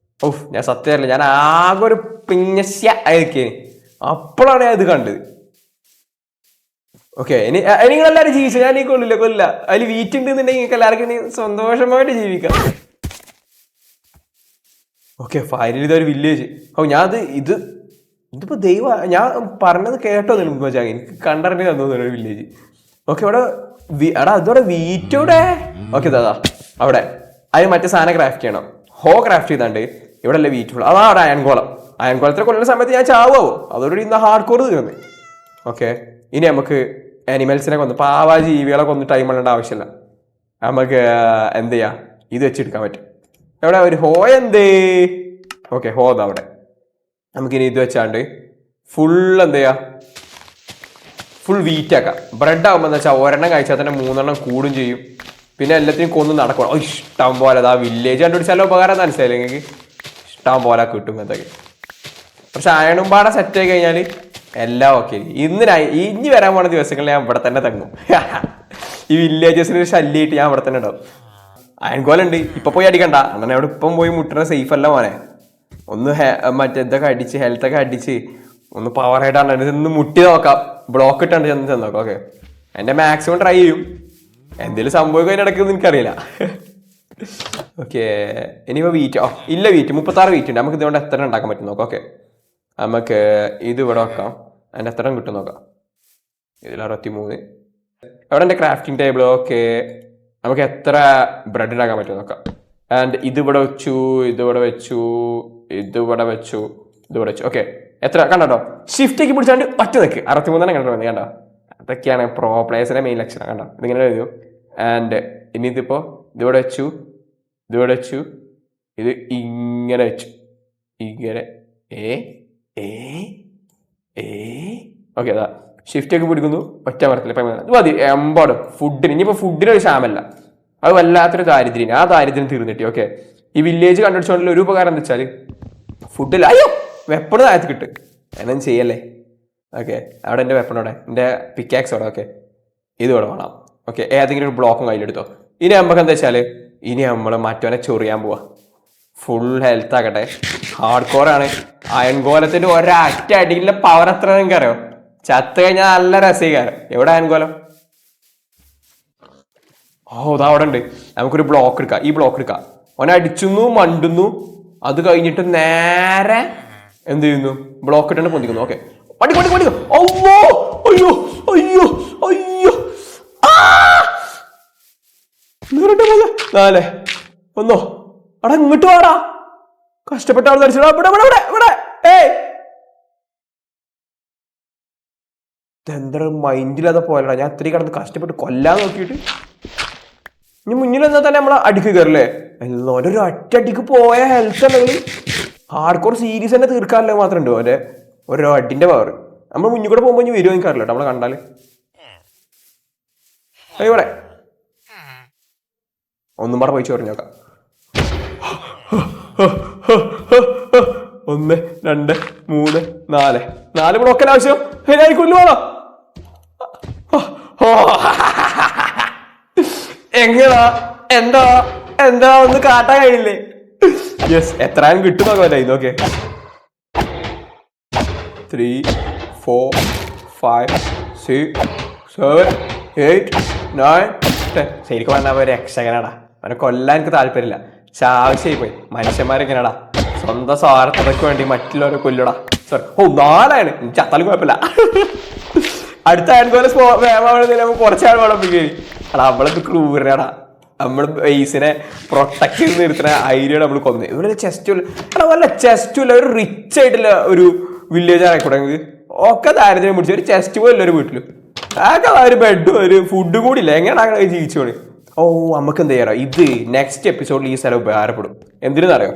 ഞാൻ സത്യമല്ല, ഞാൻ ആകെ ഒരു പിഞ്ഞശ്യ ആയിരിക്കേ. അപ്പോഴാണ് ഞാൻ ഇത് കണ്ടത്. ഓക്കെ, നിങ്ങളെല്ലാവരും ജീവിച്ചു, ഞാൻ ഈ കൊല്ലില്ല. അതിൽ വീറ്റ് ഉണ്ടെന്നുണ്ടെങ്കിൽ നിങ്ങൾക്ക് എല്ലാവർക്കും സന്തോഷമായിട്ട് ജീവിക്കാം. ഓക്കെ, ഫൈനലി ഇതൊരു വില്ലേജ്. ഇതിപ്പോ ഞാൻ പറഞ്ഞത് കേട്ടോ നിങ്ങൾക്ക് വെച്ചാൽ എനിക്ക് കണ്ടറിഞ്ഞ് തന്നു ഒരു വില്ലേജ്. ഓക്കെ, അതോടെ വീറ്റോടെ. ഓക്കെ, ദാ അവിടെ അതിന് മറ്റേ സാധനം ക്രാഫ്റ്റ് ചെയ്യണം. ക്രാഫ്റ്റ് ചെയ്താണ്ട് ഇവിടെ അല്ലേ വീറ്റുള്ളൂ. അതാ അവിടെ അയൺകോളത്തിനെ കൊല്ലുന്ന സമയത്ത് ഞാൻ ചാവോ? അതോടുകൂടി ഇന്ന് ഹാർഡ് കോർ തീർന്നു. ഓക്കെ, ഇനി നമുക്ക് ആനിമൽസിനെ പാവാ ജീവികളെ കൊന്ന് ടൈം കൊള്ളേണ്ട ആവശ്യമില്ല. നമുക്ക് എന്ത് ചെയ്യാം, ഇത് വെച്ചെടുക്കാൻ പറ്റും. എവിടെ ഒരു എന്തേ? ഓക്കെ, അതാ അവിടെ. നമുക്കിനി ഇത് വെച്ചാണ്ട് ഫുൾ എന്ത് ചെയ്യാം, ഫുൾ വീറ്റ് ആക്കാം. ബ്രെഡ് ആകുമ്പോൾ എന്താ വെച്ചാൽ ഒരെണ്ണം കഴിച്ചാൽ തന്നെ 3 എണ്ണം കൂടും ചെയ്യും. പിന്നെ എല്ലാത്തിനും കൊന്ന് നടക്കണം. ഇഷ്ടം പോലെ അതാ വില്ലേജ് കണ്ടുപിടിച്ചാലും ഉപകാരം മനസ്സിലായില്ലേ നിങ്ങൾക്ക്? ഇഷ്ടം പോലെ കിട്ടും എന്തൊക്കെ. പക്ഷെ അയണും പാടെ സെറ്റ് ആയി കഴിഞ്ഞാൽ എല്ലാം ഓക്കെ. ഇനി വരാൻ പോണ ദിവസങ്ങളിൽ ഞാൻ ഇവിടെ തന്നെ തങ്ങും. ഈ വില്ലേജസിന് ഒരു ശല്യമായിട്ട് ഞാൻ ഇവിടെ തന്നെ ഉണ്ടാവും. അയൺകോലുണ്ട്, ഇപ്പൊ പോയി അടിക്കണ്ട. അങ്ങനെ അവിടെ ഇപ്പം പോയി മുട്ടണ സേഫ് അല്ല മോനെ. ഒന്ന് മറ്റേതൊക്കെ അടിച്ച് ഹെൽത്തൊക്കെ അടിച്ച് ഒന്ന് പവർ ആയിട്ടാണ് ഇതൊന്ന് മുട്ടി നോക്കാം. ബ്ലോക്ക് ഇട്ടാണ്ട് ചെന്ന് നോക്കാം. ഓക്കെ, എന്റെ മാക്സിമം ട്രൈ ചെയ്യും. എന്തെങ്കിലും സംഭവിക്കും അതിനിടയ്ക്ക് എനിക്കറിയില്ല. ഓക്കെ, ഇനിയിപ്പോ വീറ്റ് ഇല്ല, വീറ്റ് 36 വീറ്റ് ഉണ്ട്. നമുക്ക് ഇതുകൊണ്ട് എത്ര ഉണ്ടാക്കാൻ പറ്റും നോക്കാം. ഓക്കെ, നമുക്ക് ഇത് ഇവിടെ വെക്കാം. അതിൻ്റെ എത്ര കിട്ടും നോക്കാം. ഇതിൽ 63. എവിടെ എൻ്റെ ക്രാഫ്റ്റിംഗ് ടേബിൾ? ഓക്കെ, നമുക്ക് എത്ര ബ്രെഡ് ഉണ്ടാക്കാൻ പറ്റും നോക്കാം. ആൻഡ് ഇതിവിടെ വെച്ചു, ഇതിവിടെ വെച്ചു. ഓക്കെ, എത്ര കണ്ടോ? ഷിഫ്റ്റേക്ക് പിടിച്ചാണ്ട് ഒറ്റ നിൽക്ക്. 63 കണ്ടോ? കണ്ടോ? അതൊക്കെയാണ് പ്രോ പ്ലേയേഴ്സിന്റെ മെയിൻ ലക്ഷണം. കണ്ടോ? ഇതിങ്ങനെ എഴുതും. ആൻഡ് ഇനി ഇതിവിടെ വെച്ചു. ഇത് ഇങ്ങനെ വെച്ചു. ഇങ്ങനെ ഓക്കെ, അതാ ഷിഫ്റ്റൊക്കെ പിടിക്കുന്നു. ഒറ്റ മരത്തില്ല. ഇത് മതി എമ്പാടും ഫുഡിന്. ഇനിയിപ്പോൾ ഫുഡിനൊരു ക്ഷാമല്ല. അത് വല്ലാത്തൊരു ദാരിദ്ര്യം. ആ ദാരിദ്ര്യം തീർന്നിട്ട്. ഓക്കെ, ഈ വില്ലേജ് കണ്ടുപിടിച്ചോണ്ടുള്ള ഒരു ഉപകാരം എന്താ വെച്ചാൽ ഫുഡില്ല. വെപ്പണ് താഴത്ത് കിട്ടും. എന്നൊന്നും ചെയ്യല്ലേ. ഓക്കെ, അവിടെ എൻ്റെ വെപ്പണോടെ, എൻ്റെ പിക്കാക്സ് അവിടെ. ഓക്കെ, ഇത് ഇവിടെ വേണം. ഓക്കെ, ഏതെങ്കിലും ഒരു ബ്ലോക്കും കയ്യിലെടുത്തോ. ഇനി നമുക്ക് എന്താ വെച്ചാൽ ഇനി നമ്മൾ മറ്റവനെ ചൊറിയാൻ പോവാ. ഫുൾ ഹെൽത്ത് ആക്കട്ടെ. ഹാർഡ് കോറാണ്. അയൺകോലത്തിന്റെ ഒരൊറ്റ അടിയിലെ പവർ എത്ര നിങ്ങൾക്ക് അറിയോ? ചത്ത് കഴിഞ്ഞാൽ നല്ല രസീകാരം. എവിടെ അയൺകോലം? ഇതാ അവിടെ ഉണ്ട്. നമുക്കൊരു ബ്ലോക്ക് എടുക്കാം. ഈ ബ്ലോക്ക് എടുക്കാം. ഓനെ അടിച്ചുന്നു, മണ്ടുന്നു. അത് കഴിഞ്ഞിട്ട് നേരെ എന്ത് ചെയ്യുന്നു? ബ്ലോക്ക് ഇട്ടാണ് പൊന്തിക്കുന്നു. ഓക്കെ, പഠിക്കോ. അയ്യോ 4 ഒന്നോ അവിടെ ഇങ്ങോട്ട് വാടാ. കഷ്ടപ്പെട്ട ആൾ ധരിച്ചടാ. ഇവിടെ എന്താ മൈൻഡില്ലാതെ പോയടാ. ഞാൻ അത്രയും കിടന്ന് കഷ്ടപ്പെട്ട് കൊല്ലാൻ നോക്കിയിട്ട് ഇനി മുന്നിൽ എന്നാൽ തന്നെ നമ്മളെ അടിക്ക് കയറില്ലേ? എല്ലാവരും ഒരു ഒറ്റടിക്ക് പോയ ഹെൽത്ത് ഉണ്ടെങ്കിൽ ഹാർഡ് കോർ സീരീസ് തന്നെ തീർക്കാറില്ല മാത്രം ഉണ്ട് ഓരോ ഓരോ അടിന്റെ പവർ. നമ്മൾ മുന്നിൽ കൂടെ പോകുമ്പോൾ ഇനി വരുമോ എനിക്കറിയില്ല കേട്ടോ. നമ്മളെ കണ്ടാല് ഇവിടെ ഒന്നും പാടെ പോയി ചോറിഞ്ഞു നോക്കാം. 1 2 3 4 കൂടെ ഒക്കെ ആവശ്യം കൊല്ലുവാണോ? എങ്ങനാ എന്താ എന്താ ഒന്ന് കാട്ടാൻ കഴിയില്ലേ? യെസ്, എത്രയും കിട്ടും നോക്കാൻ ഇതൊക്കെ. 3 4 5 6 7 8 9 10. ശരിക്കും പറഞ്ഞാൽ ഒരു രക്ഷകനാടാ. അവനെ കൊല്ലാൻ എനിക്ക് താല്പര്യമില്ല, പക്ഷെ ആവശ്യമായി പോയി. മനുഷ്യന്മാരെങ്ങനെയാടാ സ്വന്തം സ്വാർത്ഥതയ്ക്ക് വേണ്ടി മറ്റുള്ളവരെ കൊല്ലടാ. സോറി, 4 ചത്താലും കുഴപ്പമില്ല. അടുത്ത ആൺകോലെ കുറച്ചാൾ വളപ്പിക്കേരി. അടാ നമ്മളൊക്കെ ക്രൂരനാടാ. നമ്മൾ ബേസിനെ പ്രൊട്ടക്ട് ചെയ്ത് നിർത്തുന്ന ഐഡിയ നമ്മൾ കൊന്നത്. ഇവിടെ ചെസ്റ്റ് വല്ല ചെസ്റ്റുമില്ല, ഒരു റിച്ച് ആയിട്ടുള്ള ഒരു വില്ലേജ് ആയിക്കൂടെ ഒക്കെ ദാരിദ്ര്യം പിടിച്ച ഒരു ചെസ്റ്റ് പോലും ഒരു വീട്ടിലും ആകെ ഒരു ബെഡും ഒരു ഫുഡും കൂടി ഇല്ല. എങ്ങനെയാണ് ജീവിച്ചോളി? ഓ, നമുക്ക് എന്ത് ചെയ്യാറോ, ഇത് നെക്സ്റ്റ് എപ്പിസോഡിൽ ഈ സ്ഥലം ഉപകാരപ്പെടും. എന്തിനെന്നറിയോ?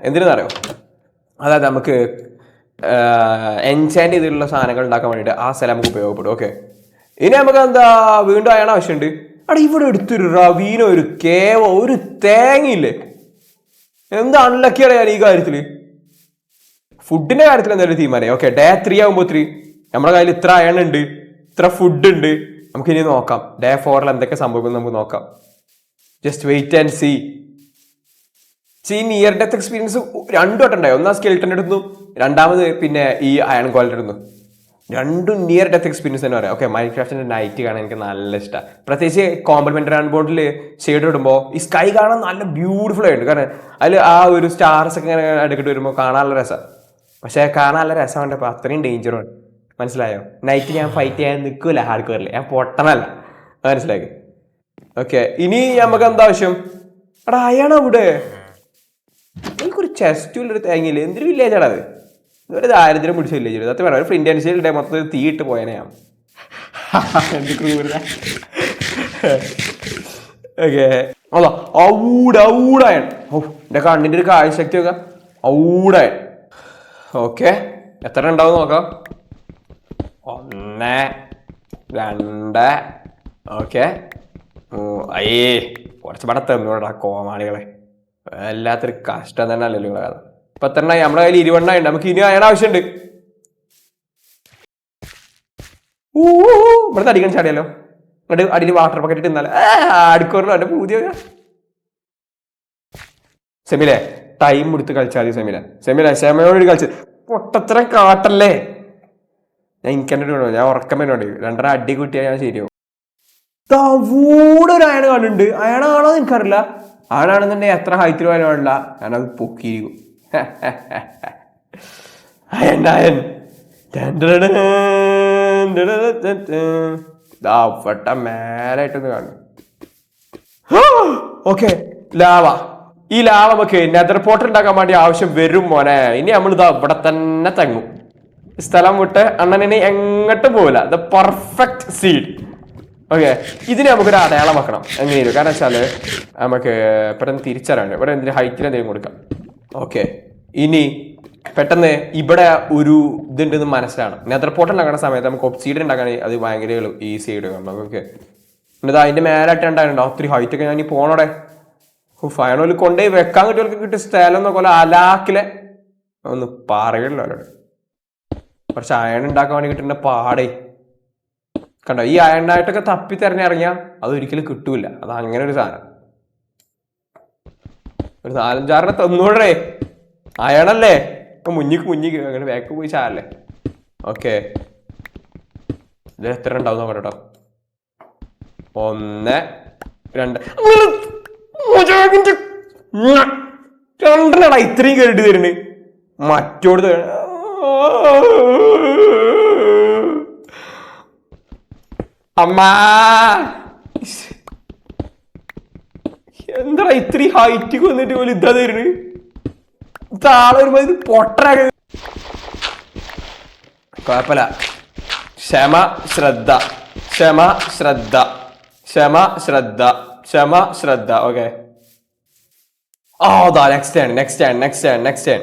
എന്തിനെന്നറിയോ? അതായത് നമുക്ക് എൻചാൻഡ് ചെയ്തിട്ടുള്ള സാധനങ്ങൾ ഉണ്ടാക്കാൻ വേണ്ടിയിട്ട് ആ സ്ഥലം നമുക്ക് ഉപയോഗപ്പെടും. ഓക്കെ, ഇനി നമുക്ക് എന്താ വീണ്ടും അയണ ആവശ്യമുണ്ട്. അവിടെ ഇവിടെ എടുത്തൊരു റവീനോ ഒരു കേവോ ഒരു തേങ്ങയില്ലേ? എന്താ അൺലക്കിയാണ് ഞാൻ ഈ കാര്യത്തില്. ഫുഡിന്റെ കാര്യത്തിൽ എന്തായാലും തീരുമാനം. ഓക്കെ, ഡേ 3 ആകുമ്പോൾ 3 നമ്മുടെ കയ്യിൽ ഇത്ര അയൺ ഉണ്ട്, ഇത്ര ഫുഡ് ഉണ്ട്. നമുക്ക് ഇനി നോക്കാം ഡേ 4 എന്തൊക്കെ സംഭവിക്കും നമുക്ക് നോക്കാം. Just wait and see. Near death experience 2 വട്ടം ഉണ്ടായി. ഒന്നാം സ്കെൽട്ടൻ എടുത്തു, രണ്ടാമത് പിന്നെ ഈ അയൺ ക്വാളിറ്റി എടുത്തു. 2 നിയർ ഡെത്ത് എക്സ്പീരിയൻസ് തന്നെ പറയാം. ഓക്കെ, മൈൻക്രാഫ്റ്റിന്റെ നൈറ്റ് കാണാൻ എനിക്ക് നല്ല ഇഷ്ടമാണ്. പ്രത്യേകിച്ച് കോംപ്ലിമെന്ററി അൺബോണ്ടിൽ ഷെയ്ഡ് ഇടുമ്പോൾ ഈ സ്കൈ കാണാൻ നല്ല ബ്യൂട്ടിഫുൾ ആയിട്ട്. കാരണം അതിൽ ആ ഒരു സ്റ്റാർസ് ഒക്കെ ഇങ്ങനെ അടുക്കിട്ട് വരുമ്പോൾ കാണാനുള്ള രസം. പക്ഷെ കാണാൻ നല്ല രസം കണ്ടപ്പോൾ അത്രയും ഡേഞ്ചറുമാണ്. മനസ്സിലായോ? നൈറ്റ് ഞാൻ ഫൈറ്റ് ചെയ്യാൻ നിൽക്കൂല ഹാർഡ് കോറിൽ, ഞാൻ പൊട്ടനല്ല. മനസ്സിലാക്കി? ഓക്കെ, ഇനി നമുക്ക് എന്താ ആവശ്യം? എടാ അയാണോ ഇവിടെ? എനിക്കൊരു ചെസ്റ്റുള്ളൊരു തേങ്ങയില്ല. എന്തൊരു വില്ലേജാണ് അത്? ഇതൊരു ദാരിദ്ര്യം പിടിച്ച വില്ലേജ്. സത്യം പറയാം, ഒരു ഫ്രിൻഡൻഷ്യൽ ഡേ മൊത്തത്തിൽ തീയിട്ട് പോയനെ ഞാൻ. ഓക്കെ, അതാ ഔടായൻ. ഓ, എൻ്റെ കണ്ണിൻ്റെ ഒരു കാഴ്ചശക്തി ഒക്കെ ഔടായൻ. ഓക്കെ, എത്ര ഉണ്ടാവും നോക്കാം. 1 2. ഓക്കെ, അയ്യേ കുറച്ച് പടം തന്നോടാ കോമാളികളെ. വല്ലാത്തൊരു കഷ്ടം തന്നെ അല്ലല്ലോ നിങ്ങളെ കഥ. 10 നമ്മുടെ കയ്യിൽ 20 നമുക്ക് ഇനി അയാൾ ആവശ്യമുണ്ട്. ഇവിടെ അടിക്കാൻ ചാടിയല്ലോ. എന്നിട്ട് അടിയിൽ വാട്ടർ ബക്കറ്റ് ഇട്ട് ഇന്നാലേ അടിക്കോറല്ലോ എന്റെ പൂതിയ. സെമിലെ ടൈം എടുത്ത് കളിച്ചാൽ മതി. സെമിലെ ക്ഷമയോട് കളിച്ച് പൊട്ടത്തരം കാട്ടല്ലേ. ഞാൻ എനിക്കെന്നെ ഞാൻ ഉറക്കം വേണ്ടി 2 അടി കിട്ടിയാൽ ഞാൻ ശരിയാവും. ഒരു അയണ കാണുന്നുണ്ട്. അയണാണോ എനിക്കറിയില്ല. ആണാണെന്നുണ്ടെങ്കിൽ എത്ര ഹൈറ്റിൽ പോയാലും പാടില്ല, ഞാനത് പൊക്കിയിരിക്കും. അയൻ മേലായിട്ടൊന്ന് കാണും. Okay, lava. ഈ ലാവ നമുക്ക് നെതർ പോർട്ടൽ ഉണ്ടാക്കാൻ വേണ്ടി ആവശ്യം വരും മോനെ. ഇനി നമ്മളിതാ ഇവിടെ തന്നെ തങ്ങും. സ്ഥലം വിട്ട് അണ്ണനെ എങ്ങോട്ടും പോവില്ല. The perfect seed. ഓക്കെ, ഇതിന് നമുക്കൊരു അടയാളം വെക്കണം. എങ്ങനെയും കാരണം വെച്ചാല് നമുക്ക് പെട്ടെന്ന് തിരിച്ചറിയാണ്ട് ഇവിടെ എന്തിനും ഹൈറ്റിന് എന്തെങ്കിലും കൊടുക്കാം. ഓക്കെ, ഇനി പെട്ടെന്ന് ഇവിടെ ഒരു ഇതുണ്ടെന്ന് മനസ്സിലാണ്. നെതർ പോർട്ടൽ ഉണ്ടാക്കുന്ന സമയത്ത് നമുക്ക് ഒബ്സീഡിയൻ ഉണ്ടാക്കാൻ അത് ഭയങ്കര ഈസി ആയിട്ട് കാണാം. ഓക്കെ, എന്നിട്ട് അതിന്റെ മേലായിട്ട് ഉണ്ടായിട്ടുണ്ടോ ഒത്തിരി ഹൈറ്റ് ഒക്കെ ഞാൻ ഈ പോണോടെ ഫൈനൽ കൊണ്ടുപോയി വെക്കാൻ കിട്ടിയവർക്ക് കിട്ടിയ സ്ഥലം എന്നൊക്കെ അലാക്കിലെ ഒന്ന് പറയല്ലോ അവരോട്. പക്ഷെ അയൺ ഉണ്ടാക്കാൻ വേണ്ടി കിട്ടുന്ന പാടേ കണ്ടോ. ഈ അയണായിട്ടൊക്കെ തപ്പി തെരഞ്ഞിറങ്ങിയാൽ അത് ഒരിക്കലും കിട്ടൂല. അത് അങ്ങനെ ഒരു സാധനം. ഒരു 4-5 തന്നൂടേ. അയണല്ലേ മുന്നിക്ക് അങ്ങനെ ബാക്ക് പോയി ചാലല്ലേ. ഓക്കെ, ഇത് എത്ര ഉണ്ടാവും നോക്കട്ടെ കേട്ടോ. 1 2 2 ഇത്രയും കേട്ട് തരുന്നു. മറ്റോട് അമ്മാ എന്താ ഇത്രയും ഹൈറ്റ് വന്നിട്ട് പോലും ഇതാ തരുന്നു. താളെ വരുമ്പോ ഇത് പൊട്ടനാക. കുഴപ്പമില്ല. ക്ഷമ ശ്രദ്ധ ക്ഷമ ശ്രദ്ധ. ഓക്കെ, നെക്സ്റ്റ്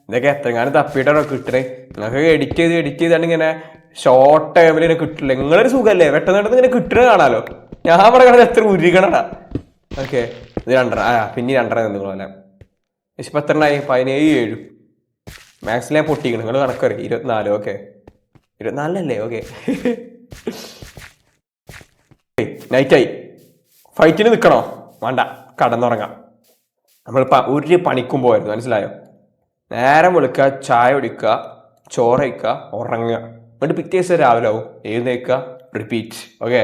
ഇതൊക്കെ എത്രങ്ങാനും തപ്പിയിട്ടാണോ കിട്ടണേ? നിങ്ങൾക്ക് എഡിറ്റ് ചെയ്താണ് ഇങ്ങനെ ഷോർട്ട് ടൈമിൽ ഇങ്ങനെ കിട്ടില്ല. നിങ്ങളൊരു സുഖമല്ലേ, പെട്ടെന്ന് ഇങ്ങനെ കിട്ടണ കാണാലോ. ഞാൻ ഇവിടെ കിടന്ന് എത്ര ഉരുകണടാ. ഓക്കെ, ഇത് 2.5. പിന്നെ 2.5 നിങ്ങളല്ലേ. ഇപ്പം എത്ര എണ്ണായി? 17 മാക്സിൽ ഞാൻ പൊട്ടിക്കണം. നിങ്ങൾ കണക്കറി 24. Okay, 24 okay. നൈറ്റായി. ഫൈറ്റിന് നിൽക്കണോ? വേണ്ട, കടന്നുറങ്ങാം. നമ്മൾ ഒരു പണിക്കും പോയിരുന്നു, മനസ്സിലായോ? നേരം വെളുക്കുക, ചായ കുടിക്കുക, ചോറ് കഴിക്കുക, ഉറങ്ങുക. എന്നിട്ട് പിറ്റേ ദിവസം രാവിലെ ആവും എഴുന്നേക്കുക, റിപ്പീറ്റ്. ഓക്കെ,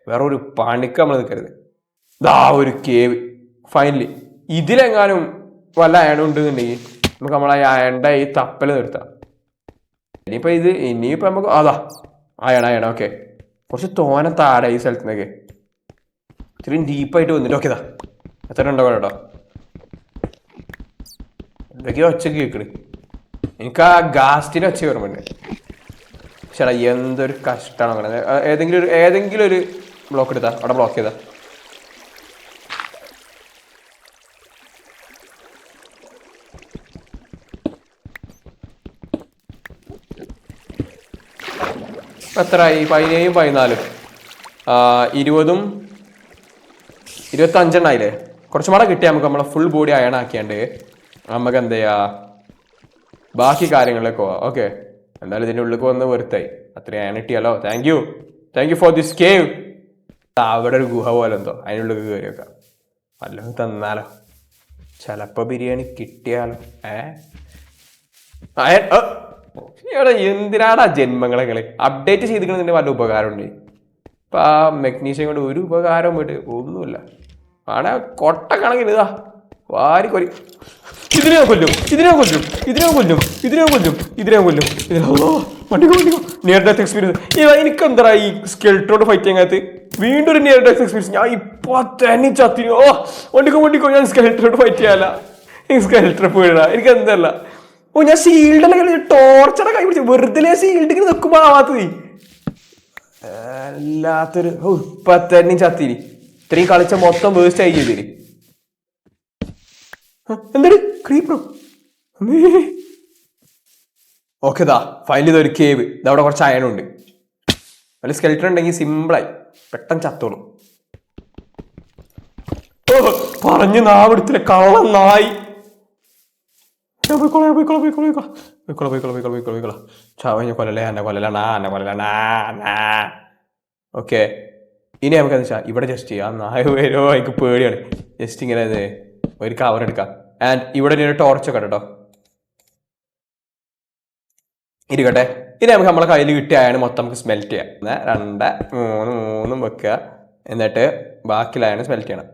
വേറെ ഒരു പണിക്ക് നമ്മൾ നിൽക്കരുത്. ഇതാ ഒരു കേവ്. ഫൈനലി ഇതിലെങ്ങാനും വല്ല അയൺ ഉണ്ടെന്നുണ്ടെങ്കിൽ നമുക്ക് നമ്മളെ അയണ്ട ഈ തപ്പൽ നിർത്താം. ഇനിയിപ്പോൾ നമുക്ക് അതാ അയൺ. ഓക്കെ, കുറച്ച് തോനെ താഴെ ഈ സ്ഥലത്തുനിന്നൊക്കെ ഇത്രയും ഡീപ്പായിട്ട് വന്നിട്ട്. ഓക്കെ, ഇതാ എത്ര ഉണ്ടോ കേട്ടോ. എന്തൊക്കെയോ ഒച്ചക്ക് കേൾക്കണ്. എനിക്ക് ആ ഗാസ്റ്റിന് ഒച്ച ഓർമ്മയുണ്ട്. ചേട്ടാ എന്തൊരു കഷ്ടമാണ് അങ്ങനെ. ഏതെങ്കിലും ഒരു ബ്ലോക്ക് എടുത്താ അവിടെ ബ്ലോക്ക് ചെയ്താ. എത്രയായി? 17, 14, 20, 25 കുറച്ചും കൂടെ കിട്ടിയാൽ നമുക്ക് നമ്മളെ ഫുൾ ബോഡി അയൺ ആക്കിയാണ്ട് നമുക്ക് എന്ത് ചെയ്യാ, ബാക്കി കാര്യങ്ങളിലേക്ക് പോവാം. ഓക്കെ, എന്തായാലും ഇതിൻ്റെ ഉള്ളിൽ വന്ന് വെറുത്തായി. അത്രയും അയൺ കിട്ടിയാലോ. Thank you for this cave. അവിടെ ഒരു ഗുഹ പോലെ എന്തോ, അതിനുള്ളിൽ കയറി വെക്കാം. വല്ലതും തന്നാലോ, ചിലപ്പോൾ ബിരിയാണി കിട്ടിയാലോ. ഇവിടെ എന്തിനാടാ ജന്മങ്ങളെ അപ്ഡേറ്റ് ചെയ്തിരിക്കുന്നതിൻ്റെ വല്ല ഉപകാരമുണ്ട്? ഇപ്പം ആ മെഗ്നീഷ്യം കൊണ്ട് ഒരു ഉപകാരം പോയിട്ട് ഒന്നുമില്ല. ആണെ കൊട്ടക്കണക്കിന് ഇതാ വാരി കൊരി. ഇതിനെ കൊല്ലും. Near death experience. എനിക്കെന്താ ഈ സ്കെൽട്ടറോട് ഫൈറ്റ് ചെയ്യാത്ത വീണ്ടും ഒരു നിയർ ഡെത്ത് എക്സ്പീരിയൻസ്. ഞാൻ ഇപ്പൊ തന്നെ ചത്തിനോ. വണ്ടിക്കോ ഞാൻ സ്കെൽട്ടറോട് ഫൈറ്റ് ചെയ്യാല. സ്കെൽട്ടർ പോയിടാ. എനിക്ക് എന്തല്ല. ഞാൻ ഷീൽഡല്ല ടോർച്ചറെ കൈ പിടിച്ചു. വെറുതെ ഷീൽഡ് ഇങ്ങനെ നിൽക്കുമ്പോ ആവാത്തത് അല്ലാത്തൊരു. ഇപ്പൊ തന്നെ ചത്തിരി. ഇത്രയും കളിച്ച മൊത്തം വേസ്റ്റ് ആയി ചെയ്തിരി. എന്താണ് ക്രീപ്പറോ? ഓക്കെ, ഇതാ ഫൈനലി ഇതൊരു കേവ്. ഇതവിടെ കുറച്ച് അയണുണ്ട്. വല്ല സ്കെൽട്ടർ ഉണ്ടെങ്കിൽ സിമ്പിളായി പെട്ടെന്ന് ചത്തോളും. പറഞ്ഞു നാവിടത്തിലെ കള്ളം നായി. ഓക്കെ, ഇനി നമുക്ക് എന്താ വെച്ചാൽ ഇവിടെ ജസ്റ്റ് ചെയ്യാം. നായ വരുമോ എനിക്ക് പേടിയാണ്. ജസ്റ്റ് ഇങ്ങനെ ഒരു കവർ എടുക്കാം. ആൻഡ് ഇവിടെ ഒരു ടോർച്ചൊക്കെ കേട്ടോ ഇരിക്കട്ടെ. ഇനി നമുക്ക് നമ്മളെ കയ്യിൽ കിട്ടിയാണ് മൊത്തം നമുക്ക് സ്മെൽറ്റ് ചെയ്യാം. 2, 3 വെക്കുക. എന്നിട്ട് ബാക്കിലായാണ് സ്മെൽറ്റ് ചെയ്യണം.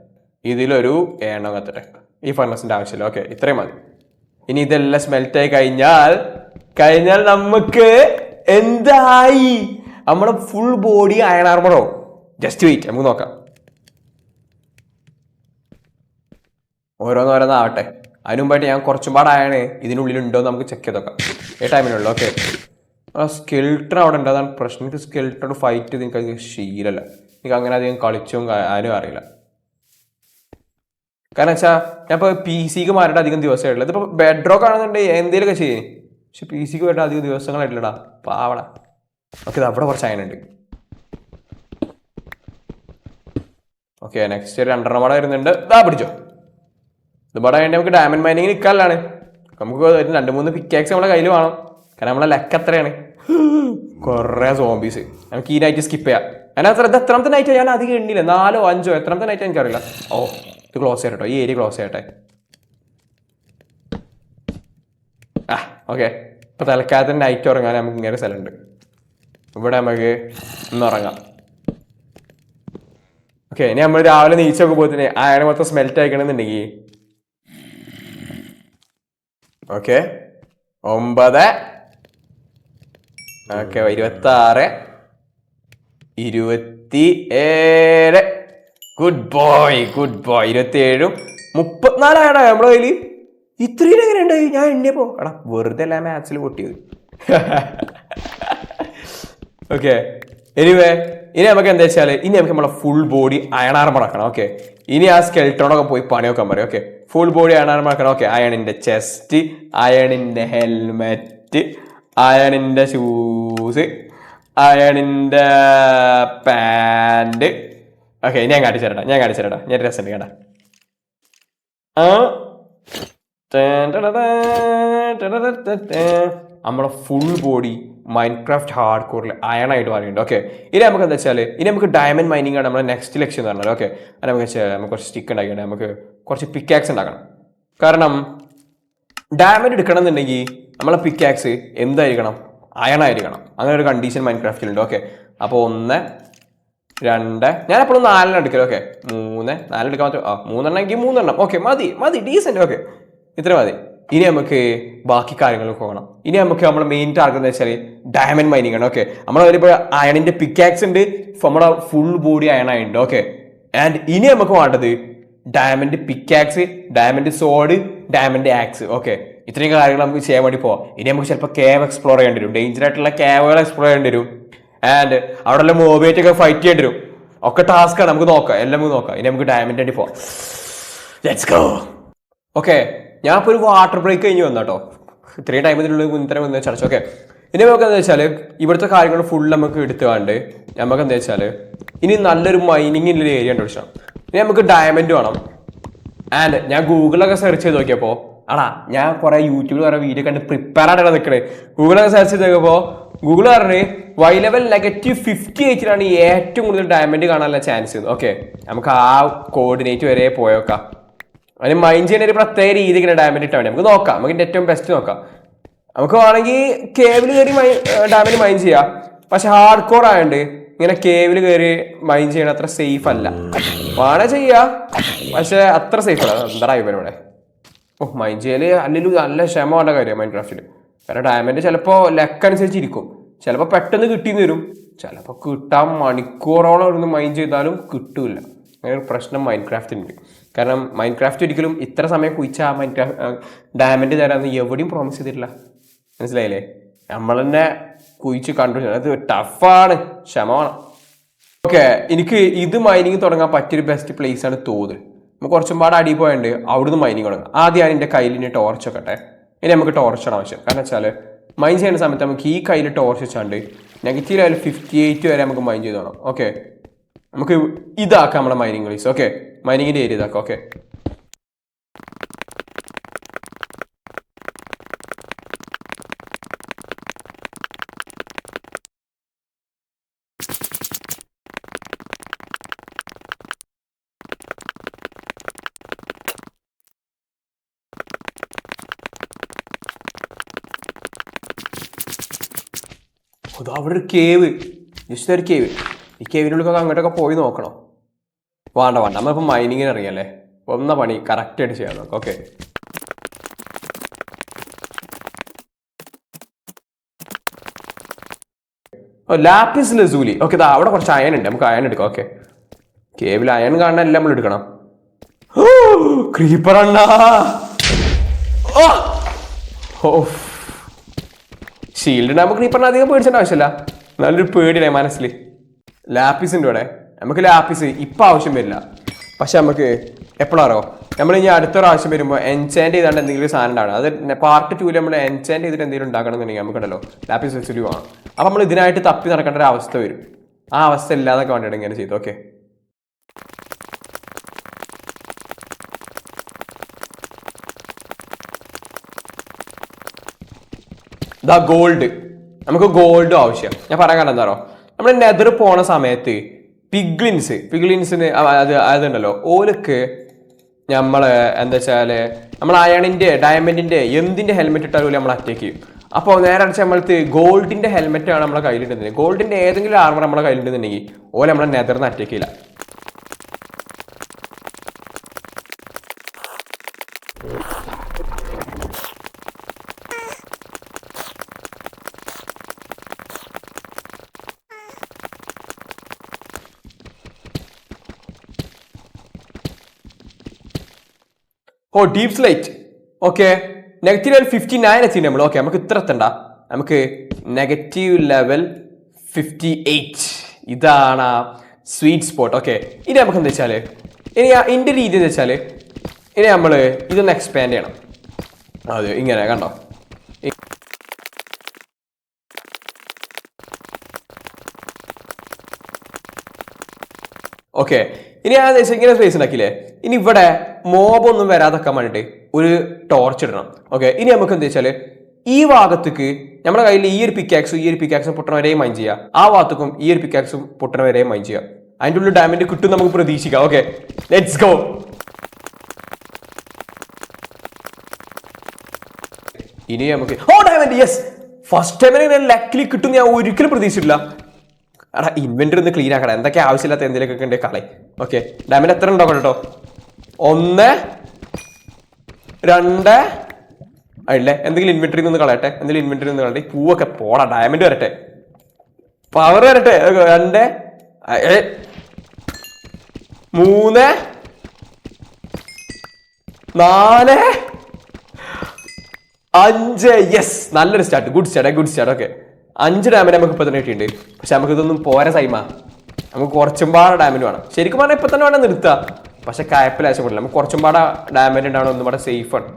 ഇതിലൊരു എണ്ണം കത്തട്ടെ. ഈ ഫർണസിന്റെ ആവശ്യമില്ല. ഓക്കെ, ഇത്രയും മതി. ഇനി ഇതെല്ലാം സ്മെൽറ്റ് ആയി കഴിഞ്ഞാൽ നമുക്ക് എന്തായി? നമ്മുടെ ഫുൾ ബോഡി അയൺ ആർമറോ. ജസ്റ്റ് വെയിറ്റ്, നമുക്ക് നോക്കാം. ഓരോന്നാവട്ടെ. അതിന് മുമ്പായിട്ട് ഞാൻ കുറച്ചും പാട് അയണ് ഇതിനുള്ളിലുണ്ടോ എന്ന് നമുക്ക് ചെക്ക് ചെയ്ത് നോക്കാം. ഈ ടൈമിനുള്ളൂ. ഓക്കെ, ആ സ്കെൽട്ടർ അവിടെ ഉണ്ട്. അതാണ് പ്രശ്നം. എനിക്ക് സ്കെൽട്ടറോട് ഫൈറ്റ് ചെയ്ത് എനിക്ക് അധികം ശീലമല്ല. എനിക്ക് അങ്ങനെ അധികം കളിച്ചും ആരും അറിയില്ല. കാരണം വെച്ചാൽ ഞാൻ ഇപ്പോൾ PC മാറിയിട്ട് അധികം ദിവസമായിട്ടില്ല. ഇതിപ്പോൾ ബെഡ്റോക്ക് ആണെന്നുണ്ടെങ്കിൽ എന്തെങ്കിലുമൊക്കെ ചെയ്യേ. പക്ഷെ PC പോയിട്ട് അധികം ദിവസങ്ങളായിട്ടില്ലടാ. പാവട. ഓക്കെ, ഇത് അവിടെ കുറച്ച് അയനുണ്ട്. ഓക്കെ, നെക്സ്റ്റ് 2 പാടെ വരുന്നുണ്ട്. ഇതാ പിടിച്ചോ. ഇതുപാടെ വേണ്ടി നമുക്ക് ഡയമണ്ട് മൈനിങ് നിൽക്കാനാണ്. നമുക്ക് 2-3 പിക്കാക്സ് നമ്മളെ കയ്യിൽ വേണം. കാരണം നമ്മളെ ലെക്ക് എത്രയാണ്? കുറേ സോംബീസ്. നമുക്ക് ഈ നൈറ്റ് സ്കിപ്പ് ചെയ്യാം. അതിനകത്ത് ഇത് എത്രാമത്തെ നൈറ്റ് ഞാൻ അധികം എണ്ണില്ല. 4, 5 എത്രാമത്തെ നൈറ്റ് എനിക്കറിയില്ല. ഓ, ഇത് ക്ലോസ് ചെയ്യട്ടോ. ഈ ഏരിയ ക്ലോസ് ചെയ്യട്ടെ. ഓക്കെ, ഇപ്പൊ തൽക്കാലത്തിന് നൈറ്റ് ഉറങ്ങാൻ നമുക്ക് ഇങ്ങനെ സ്ഥലമുണ്ട്. ഇവിടെ നമുക്ക് ഒന്ന് ഉറങ്ങാം. ഓക്കെ, ഇനി നമ്മൾ രാവിലെ നീച്ചൊക്കെ പോകത്തിന് അയണ് മൊത്തം സ്മെൽറ്റ് ആയിക്കണമെന്നുണ്ടെങ്കിൽ ഓക്കെ 9, ഓക്കെ 26, 27. ഗുഡ് ബോയ് 27, 34 ആയടാ നമ്മളെ കയ്യില്. ഇത്രയും എങ്ങനെ ഉണ്ടായി? ഞാൻ എണ്ണിയപ്പോ എടാ വെറുതെ അല്ല മാത്സിൽ പൊട്ടിയത്. ഓക്കെ, എനിവേ ഇനി നമുക്ക് എന്താ വെച്ചാൽ ഇനി നമുക്ക് നമ്മളെ ഫുൾ ബോഡി അയൺ ആർമർ ആക്കണം. ഓക്കെ, ഇനി ആ സ്കെൽട്ടോണൊക്കെ പോയി പണി നോക്കാൻ പറയും. Okay, full body iron armour ആക്കണം. ഓക്കെ, അയണിന്റെ ചെസ്റ്റ്, അയണിന്റെ ഹെൽമെറ്റ്, അയണിന്റെ ഷൂസ്, അയണിന്റെ പാൻറ്. ഓക്കെ, ഞാൻ കാണിച്ചു തരടാ, ഞാൻ രസമുണ്ട് കേട്ടാ. നമ്മളെ ഫുൾ ബോഡി മൈൻക്രാഫ്റ്റ് ഹാർഡ് കോറിൽ അയണായിട്ട് മാറിയിട്ടുണ്ട്. ഓക്കെ, ഇനി നമുക്ക് എന്താ വെച്ചാൽ ഇനി നമുക്ക് ഡയമണ്ട് മൈനിങ് ആണ് നമ്മുടെ നെക്സ്റ്റ് ലക്ഷ്യം എന്ന് പറഞ്ഞാൽ. ഓക്കെ, അത് നമുക്ക് നമുക്ക് കുറച്ച് സ്റ്റിക്ക് ഉണ്ടാക്കിയിട്ട് നമുക്ക് കുറച്ച് പിക്കാക്സ് ഉണ്ടാക്കണം. കാരണം ഡയമണ്ട് എടുക്കണം എന്നുണ്ടെങ്കിൽ നമ്മളെ പിക്കാക്സ് എന്തായിരിക്കണം? അയണായിരിക്കണം. അങ്ങനെ ഒരു കണ്ടീഷൻ മൈൻക്രാഫ്റ്റിലുണ്ട്. ഓക്കെ, അപ്പോൾ 1 2 ഞാൻ എപ്പോഴും 4 എടുക്കല്. ഓക്കെ, 3 4 എടുക്കാൻ പറ്റും. 3 എങ്കിൽ 3. ഓക്കെ, മതി ഡീസെന്റ്. ഓക്കെ, ഇത്ര മതി. ഇനി നമുക്ക് ബാക്കി കാര്യങ്ങൾക്ക് പോകണം. ഇനി നമുക്ക് നമ്മുടെ മെയിൻ ടാർഗറ്റ് എന്ന് വെച്ചാൽ ഡയമണ്ട് മൈനിങ് ആണ്. ഓക്കെ, നമ്മളിപ്പോൾ അയണിന്റെ പിക്കാക്സ് ഉണ്ട്, നമ്മുടെ ഫുൾ ബോഡി അയണായിട്ടുണ്ട്. ഓക്കെ, ആൻഡ് ഇനി നമുക്ക് വേണ്ടത് diamond pickaxe, diamond sword, diamond axe. Okay, ഇത്രയും കാര്യങ്ങൾ നമുക്ക് ചെയ്യാൻ വേണ്ടി പോവാം. ഇനി നമുക്ക് ചിലപ്പോൾ കേവ് എക്സ്പ്ലോർ ചെയ്യേണ്ടി വരും, ഡേഞ്ചർ ആയിട്ടുള്ള കേവുകൾ എക്സ്പ്ലോർ ചെയ്യേണ്ടി വരും. ആൻഡ് അവിടെ മോബൈറ്റ് ഒക്കെ ഫൈറ്റ് ചെയ്യേണ്ടി വരും. ഒക്കെ ടാസ്ക്കാണ്, നമുക്ക് നോക്കാം, എല്ലാം നമുക്ക് നോക്കാം. ഇനി നമുക്ക് ഡയമണ്ട് വേണ്ടി പോവാം. Let's go. ഓക്കെ, ഞാൻ ഇപ്പോൾ ഒരു വാട്ടർ ബ്രേക്ക് കഴിഞ്ഞ് വന്നാട്ടോ. ഇത്രയും ടൈമിനുള്ളിൽ മുൻതരം വന്ന് ചർച്ച. ഓക്കെ, ഇനി നമുക്ക് എന്താ വെച്ചാൽ ഇവിടുത്തെ കാര്യങ്ങൾ ഫുൾ നമുക്ക് എടുത്തുകൊണ്ട് നമുക്ക് എന്താ വെച്ചാൽ ഇനി നല്ലൊരു മൈനിങ്ങിൻ്റെ ഏരിയ കണ്ടുപിടിച്ചണം. ഇനി നമുക്ക് ഡയമണ്ട് വേണം. ആൻഡ് ഞാൻ ഗൂഗിളൊക്കെ സെർച്ച് ചെയ്ത് നോക്കിയപ്പോൾ ഞാൻ കുറെ യൂട്യൂബിൽ കുറെ വീഡിയോ കണ്ട് പ്രിപ്പയർ ആയിട്ടാണ് നിൽക്കണേ. ഗൂഗിളൊക്കെ സെർച്ച് ചെയ്ത് നോക്കിയപ്പോൾ ഗൂഗിൾ പറഞ്ഞ് വൈ ലെവൽ -58 ഏറ്റവും കൂടുതൽ ഡയമണ്ട് കാണാനുള്ള ചാൻസ്. ഓക്കെ, നമുക്ക് ആ കോർഡിനേറ്റ് വരെ പോയോക്കാം. അതിന് മൈൻ ചെയ്യുന്ന ഒരു പ്രത്യേക രീതിക്ക് ഡയമണ്ട് ഇട്ടാൽ മതി. നമുക്ക് നോക്കാം, നമുക്ക് ഏറ്റവും ബെസ്റ്റ് നോക്കാം. നമുക്ക് വേണമെങ്കിൽ കേവിൽ കയറി ഡയമണ്ട് മൈൻ ചെയ്യാം. പക്ഷെ ഹാർഡ് കോർ ആയതുകൊണ്ട് ഇങ്ങനെ കേവിൽ കയറി മൈൻ ചെയ്യണ അത്ര സേഫ് അല്ല. വേണേ ചെയ്യാം, പക്ഷെ അത്ര സേഫ് അല്ല. എന്താ ഇവിടെ മൈൻ ചെയ്യല് അല്ലെങ്കിൽ നല്ല ക്ഷമ വേണ്ട കാര്യമാണ് മൈൻക്രാഫ്റ്റിൽ. കാരണം ഡയമണ്ട് ചിലപ്പോൾ ലെക്ക് അനുസരിച്ചിരിക്കും. ചിലപ്പോൾ പെട്ടെന്ന് കിട്ടിയെന്ന് വരും, ചിലപ്പോൾ കിട്ടാൻ മണിക്കൂറോളം ഇരുന്ന് മൈൻ ചെയ്താലും കിട്ടൂല. അങ്ങനെ ഒരു പ്രശ്നം മൈൻക്രാഫ്റ്റിനുണ്ട്. കാരണം മൈൻക്രാഫ്റ്റ് ഒരിക്കലും ഇത്ര സമയം കുഴിച്ചാൽ മൈൻക്രാഫ്റ്റ് ഡയമണ്ട് തരാമെന്ന് എവിടെയും പ്രോമിസ് ചെയ്തിട്ടില്ല. മനസ്സിലായില്ലേ? നമ്മൾ തന്നെ കുഴിച്ച് കണ്ടു. അത് ടഫാണ്, ക്ഷമ വേണം. ഓക്കെ, എനിക്ക് ഇത് മൈനിങ് തുടങ്ങാൻ പറ്റിയൊരു ബെസ്റ്റ് പ്ലേസ് ആണ് തോത്. നമുക്ക് കുറച്ചും പാട് അടി പോയുണ്ട്, അവിടുന്ന് മൈനിങ് തുടങ്ങാം. ആദ്യം ഞാൻ എൻ്റെ കയ്യിൽ ഇനി ടോർച്ച് വെക്കട്ടെ. ഇനി നമുക്ക് ടോർച്ചാണ് ആവശ്യം. കാരണം വെച്ചാൽ മൈൻ ചെയ്യുന്ന സമയത്ത് നമുക്ക് ഈ കയ്യിൽ ടോർച്ച് വെച്ചാണ്ട് നെഗറ്റീവ് ലെവൽ 58 വരെ നമുക്ക് മൈൻ ചെയ്ത് വേണം. ഓക്കെ, നമുക്ക് ഇതാക്കാം നമ്മുടെ മൈനിങ് പ്ലേസ്. ഓക്കെ, മൈനിങ്ങിൻ്റെ ഏരിയ ഇതാക്കാം. ഓക്കെ, അവിടെ ഒരു കേവ്, ജസ്റ്റ് ഒരു കേവ്. ഈ കേവിനുള്ളിൽ അങ്ങോട്ടൊക്കെ പോയി നോക്കണം. വേണ്ട നമ്മളിപ്പോൾ മൈനിങ്ങിന് അറിയാല്ലേ, ഒന്ന പണി കറക്റ്റായിട്ട് ചെയ്യാൻ നോക്കാം. Okay, lapis lazuli. ഓക്കെ, അവിടെ കുറച്ച് അയൺ ഉണ്ട്, നമുക്ക് അയൺ എടുക്കാം. ഓക്കെ, കേവിൽ അയൺ കാണാൻ എല്ലാം നമ്മൾ എടുക്കണം. ക്രീപ്പർ അണ്ണാ, ഷീൽഡ് നമുക്ക് ക്രീപ്പറിന് അധികം പേടിച്ചേണ്ട ആവശ്യമില്ല, നല്ലൊരു പേടിയില്ലേ മനസ്സിൽ. ലാപ്പിസ് ഉണ്ട് ഇവിടെ, നമുക്ക് ലാപ്പിസ് ഇപ്പം ആവശ്യം വരില്ല. പക്ഷെ നമുക്ക് എപ്പോഴാറോ നമ്മൾ ഇനി അടുത്ത പ്രാവശ്യം വരുമ്പോൾ എൻചാൻറ്റ് ചെയ്താണ്ട് എന്തെങ്കിലും സാധനം ഉണ്ടാകണം. അത് പാർട്ട് 2 നമ്മൾ എൻചാൻറ്റ് ചെയ്തിട്ട് എന്തെങ്കിലും ഉണ്ടാക്കണമെന്നുണ്ടെങ്കിൽ നമുക്കുണ്ടല്ലോ ലാപ്പിസ് വെച്ചിട്ട് വേണം. അപ്പം നമ്മൾ ഇതിനായിട്ട് തപ്പി നടക്കേണ്ട ഒരു അവസ്ഥ വരും. ആ അവസ്ഥ ഇല്ലാതൊക്കെ വേണ്ടിയിട്ട് ഇങ്ങനെ ചെയ്തു. ഓക്കെ, ദാ ഗോൾഡ്, നമുക്ക് ഗോൾഡും ആവശ്യം. ഞാൻ പറയാൻ കാരണം എന്താണോ, നമ്മൾ നെതർ പോണ സമയത്ത് പിഗ്ലിൻസിന് അതുണ്ടല്ലോ, ഓലക്ക് നമ്മള് എന്താ വെച്ചാല് നമ്മൾ അയണിന്റെ ഡയമണ്ടിന്റെ എന്തിന്റെ ഹെൽമെറ്റ് ഇട്ടാലും നമ്മൾ അറ്റാക്ക് ചെയ്യും. അപ്പോൾ നേരെ അടിച്ച് നമ്മളത് ഗോൾഡിന്റെ ഹെൽമെറ്റ് ആണ് നമ്മളെ കയ്യിലിട്ടുണ്ടെങ്കിൽ, ഗോൾഡിന്റെ ഏതെങ്കിലും ആർമർ നമ്മളെ കയ്യിലുണ്ടെന്നുണ്ടെങ്കിൽ ഓല നമ്മളെ നെതറിന് അറ്റാക്ക് ചെയ്യില്ല. Deepslate. Okay, negative level 59 എത്തിയിട്ടുണ്ട് നമ്മൾ. ഓക്കെ, നമുക്ക് ഇത്ര എത്തണ്ട, നമുക്ക് നെഗറ്റീവ് ലെവൽ 58. ഇതാണ് ആ സ്വീറ്റ് സ്പോട്ട്. ഓക്കെ, ഇനി നമുക്ക് എന്താ വെച്ചാൽ ഇനി എൻ്റെ രീതി എന്ന് വെച്ചാൽ ഇനി നമ്മൾ ഇതൊന്ന് എക്സ്പാൻഡ് ചെയ്യണം. അത് ഇങ്ങനെ കണ്ടോ. ഓക്കെ, ഇനി ഞാൻ ഇങ്ങനെ സ്പേസ് ഉണ്ടാക്കിയില്ലേ, ഇനി ഇവിടെ മോബൊന്നും വരാതൊക്കെ വേണ്ടിയിട്ട് ഒരു ടോർച്ച് ഇടണം. ഓക്കെ, ഇനി നമുക്ക് എന്താ വെച്ചാൽ ഈ ഭാഗത്തേക്ക് നമ്മുടെ കയ്യിൽ ഈ ഒരു പിക്കാക്സും പൊട്ടണ വരെയും മൈൻഡ് ചെയ്യുക, ആ ഭാഗത്തേക്കും ഈ ഒരു പിക്കാക്സും പൊട്ടണ വരെയും മൈൻഡ് ചെയ്യുക. അതിൻ്റെ ഉള്ളിൽ ഡാമേജ് കിട്ടും നമുക്ക് പ്രതീക്ഷിക്കാം. Okay, let's go. ഇനി നമുക്ക് ഡയമണ്ട്, യെസ്, ഫസ്റ്റ് ടൈമിന് ലക്കിലി കിട്ടും ഞാൻ ഒരിക്കലും പ്രതീക്ഷിച്ചിട്ടില്ല. എടാ ഇൻവെന്ററി ഒന്ന് ക്ലീൻ ആക്കണം, എന്തൊക്കെ ആവശ്യമില്ലാത്ത എന്തെങ്കിലുമൊക്കെ ഉണ്ട് കളെ. ഓക്കെ, ഡയമണ്ട് എത്ര ഉണ്ടോ കേട്ടോ? 1 2 അല്ലേ, എന്തെങ്കിലും ഇൻവെന്ററി ഒന്ന് കളയട്ടെ, എന്തെങ്കിലും ഇൻവെന്ററി ഒന്ന് കളട്ടെ. പൂവൊക്കെ പോടാ, ഡയമണ്ട് വരട്ടെ, പവർ വരട്ടെ. 2 3 4 5, യെസ്, നല്ലൊരു start, good start. Okay, 5 damage നമുക്ക് ഇപ്പൊ തന്നെ കിട്ടിയിട്ടുണ്ട്. പക്ഷെ നമുക്ക് ഇതൊന്നും പോരാ സൈമ, നമുക്ക് കുറച്ചും പാടെ ഡാമേജ് വേണം. ശരിക്കും പറഞ്ഞാൽ ഇപ്പൊ തന്നെ വേണം നിർത്താം, പക്ഷെ കയപ്പിൽ ആവശ്യപ്പെടില്ല. നമുക്ക് കുറച്ചും പാടെ ഡാമേജ് ഉണ്ടാവണം, ഒന്നും പാടെ സേഫ് ആണ്.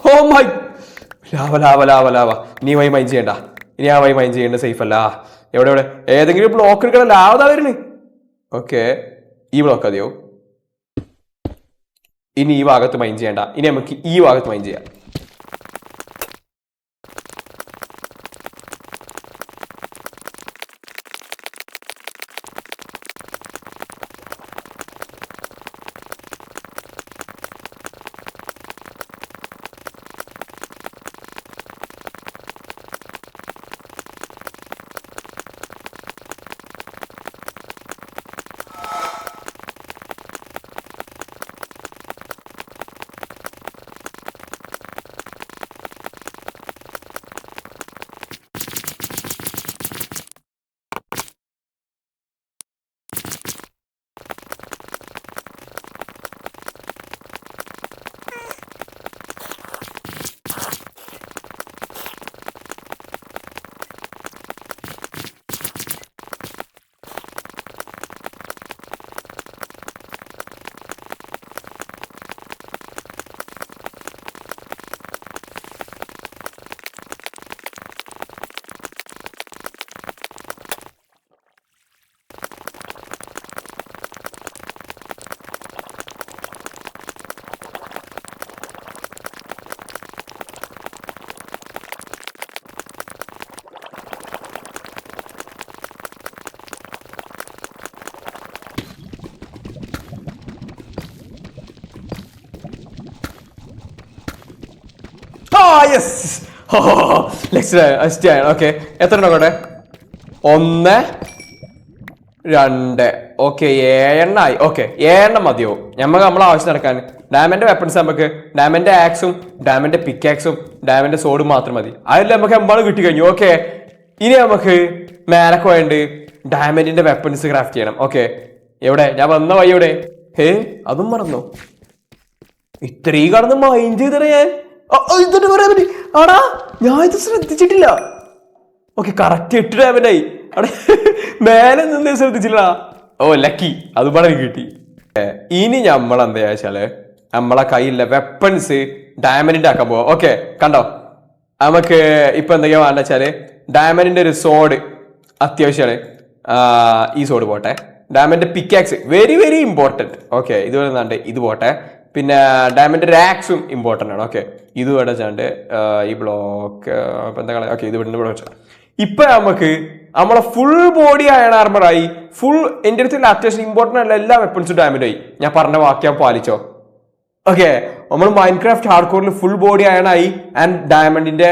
Oh my, lava. നീ വൈ മൈൻഡ് ചെയ്യണ്ട, ഇനി ആ വൈ മൈൻഡ് ചെയ്യേണ്ട, സേഫ് അല്ല. എവിടെ ഏതെങ്കിലും ബ്ലോക്ക് എടുക്കണം, ലാവതാ വരുന്നു. ഓക്കെ, ഈ ബ്ലോക്ക് അതെയോ. ഇനി ഈ ഭാഗത്ത് മൈൻഡ് ചെയ്യണ്ട, ഇനി നമുക്ക് ഈ ഭാഗത്ത് മൈൻഡ് ചെയ്യാം. ഓക്കെ, എത്ര നോക്കട്ടെ? 1 2. ഓക്കെ, 7 എണ്ണമായി. ഓക്കെ, 7 എണ്ണം മതിയോ നമ്മളെ ആവശ്യം നടക്കാൻ? ഡാമന്റെ വെപ്പൺസ് നമുക്ക് ഡാമന്റെ ആക്സും ഡാമന്റെ പിക്കാക്സും ഡാമന്റെ സോഡും മാത്രം മതി. അതിൽ നമുക്ക് എമ്പാടും കിട്ടി കഴിഞ്ഞു. ഓക്കെ, ഇനി നമുക്ക് മേലക്ക് വേണ്ട ഡാമന്റിന്റെ വെപ്പൺസ് ക്രാഫ്റ്റ് ചെയ്യണം. ഓക്കെ, എവിടെ ഞാൻ വന്ന വഴി എവിടെ? അതും മറന്നോ? ഇത്രയും കടന്ന് മൈൻഡ് ചെയ്തറ ഞാൻ. ആടാ, ഞാൻ ഇത് ശ്രദ്ധിച്ചിട്ടില്ല. ഓക്കെ, കറക്റ്റ് 8 ഡാമേജായി. അവിടെ മേലെ നിന്ന് ശ്രദ്ധിച്ചില്ല. ലക്കി, അതുപോലെ എനിക്ക് കിട്ടി. ഇനി നമ്മൾ എന്താ വെച്ചാല് നമ്മളെ കയ്യിലെ വെപ്പൺസ് ഡയമണ്ടിന്റെ ആക്കാൻ പോവാ. ഓക്കെ, കണ്ടോ, നമുക്ക് ഇപ്പൊ എന്തൊക്കെയാ വേണ്ട വെച്ചാല് ഡയമണ്ടിന്റെ ഒരു സോഡ് അത്യാവശ്യമാണ്. ഈ സോഡ് പോട്ടെ. ഡയമണ്ടിന്റെ pickaxe very very important. Okay, ഇത് വരുന്നുണ്ട്, ഇത് പോട്ടെ. പിന്നെ ഡയമണ്ട് റാക്സും ഇമ്പോർട്ടൻ്റ് ആണ്. ഓക്കെ, ഇത് ഇവിടെ വെച്ചാണ്ട് ഈ ബ്ലോക്ക് ഇപ്പം എന്താ കളയാ? ഓക്കെ, ഇത് ഇവിടെ ഇവിടെ വെച്ചാൽ ഇപ്പൊ നമുക്ക് നമ്മളെ ഫുൾ ബോഡി അയൺ ആർമറായി. ഫുൾ എൻ്റെ അടുത്ത് അത്യാവശ്യം ഇമ്പോർട്ടൻ്റ് ആയിട്ടുള്ള എല്ലാ വെപ്പൺസും ഡാമേജ് ആയി. ഞാൻ പറഞ്ഞ വാക്യം പാലിച്ചോ? ഓക്കെ, നമ്മൾ മൈൻക്രാഫ്റ്റ് ഹാർഡ്കോറിൽ ഫുൾ ബോഡി അയണായി ആൻഡ് ഡയമണ്ടിന്റെ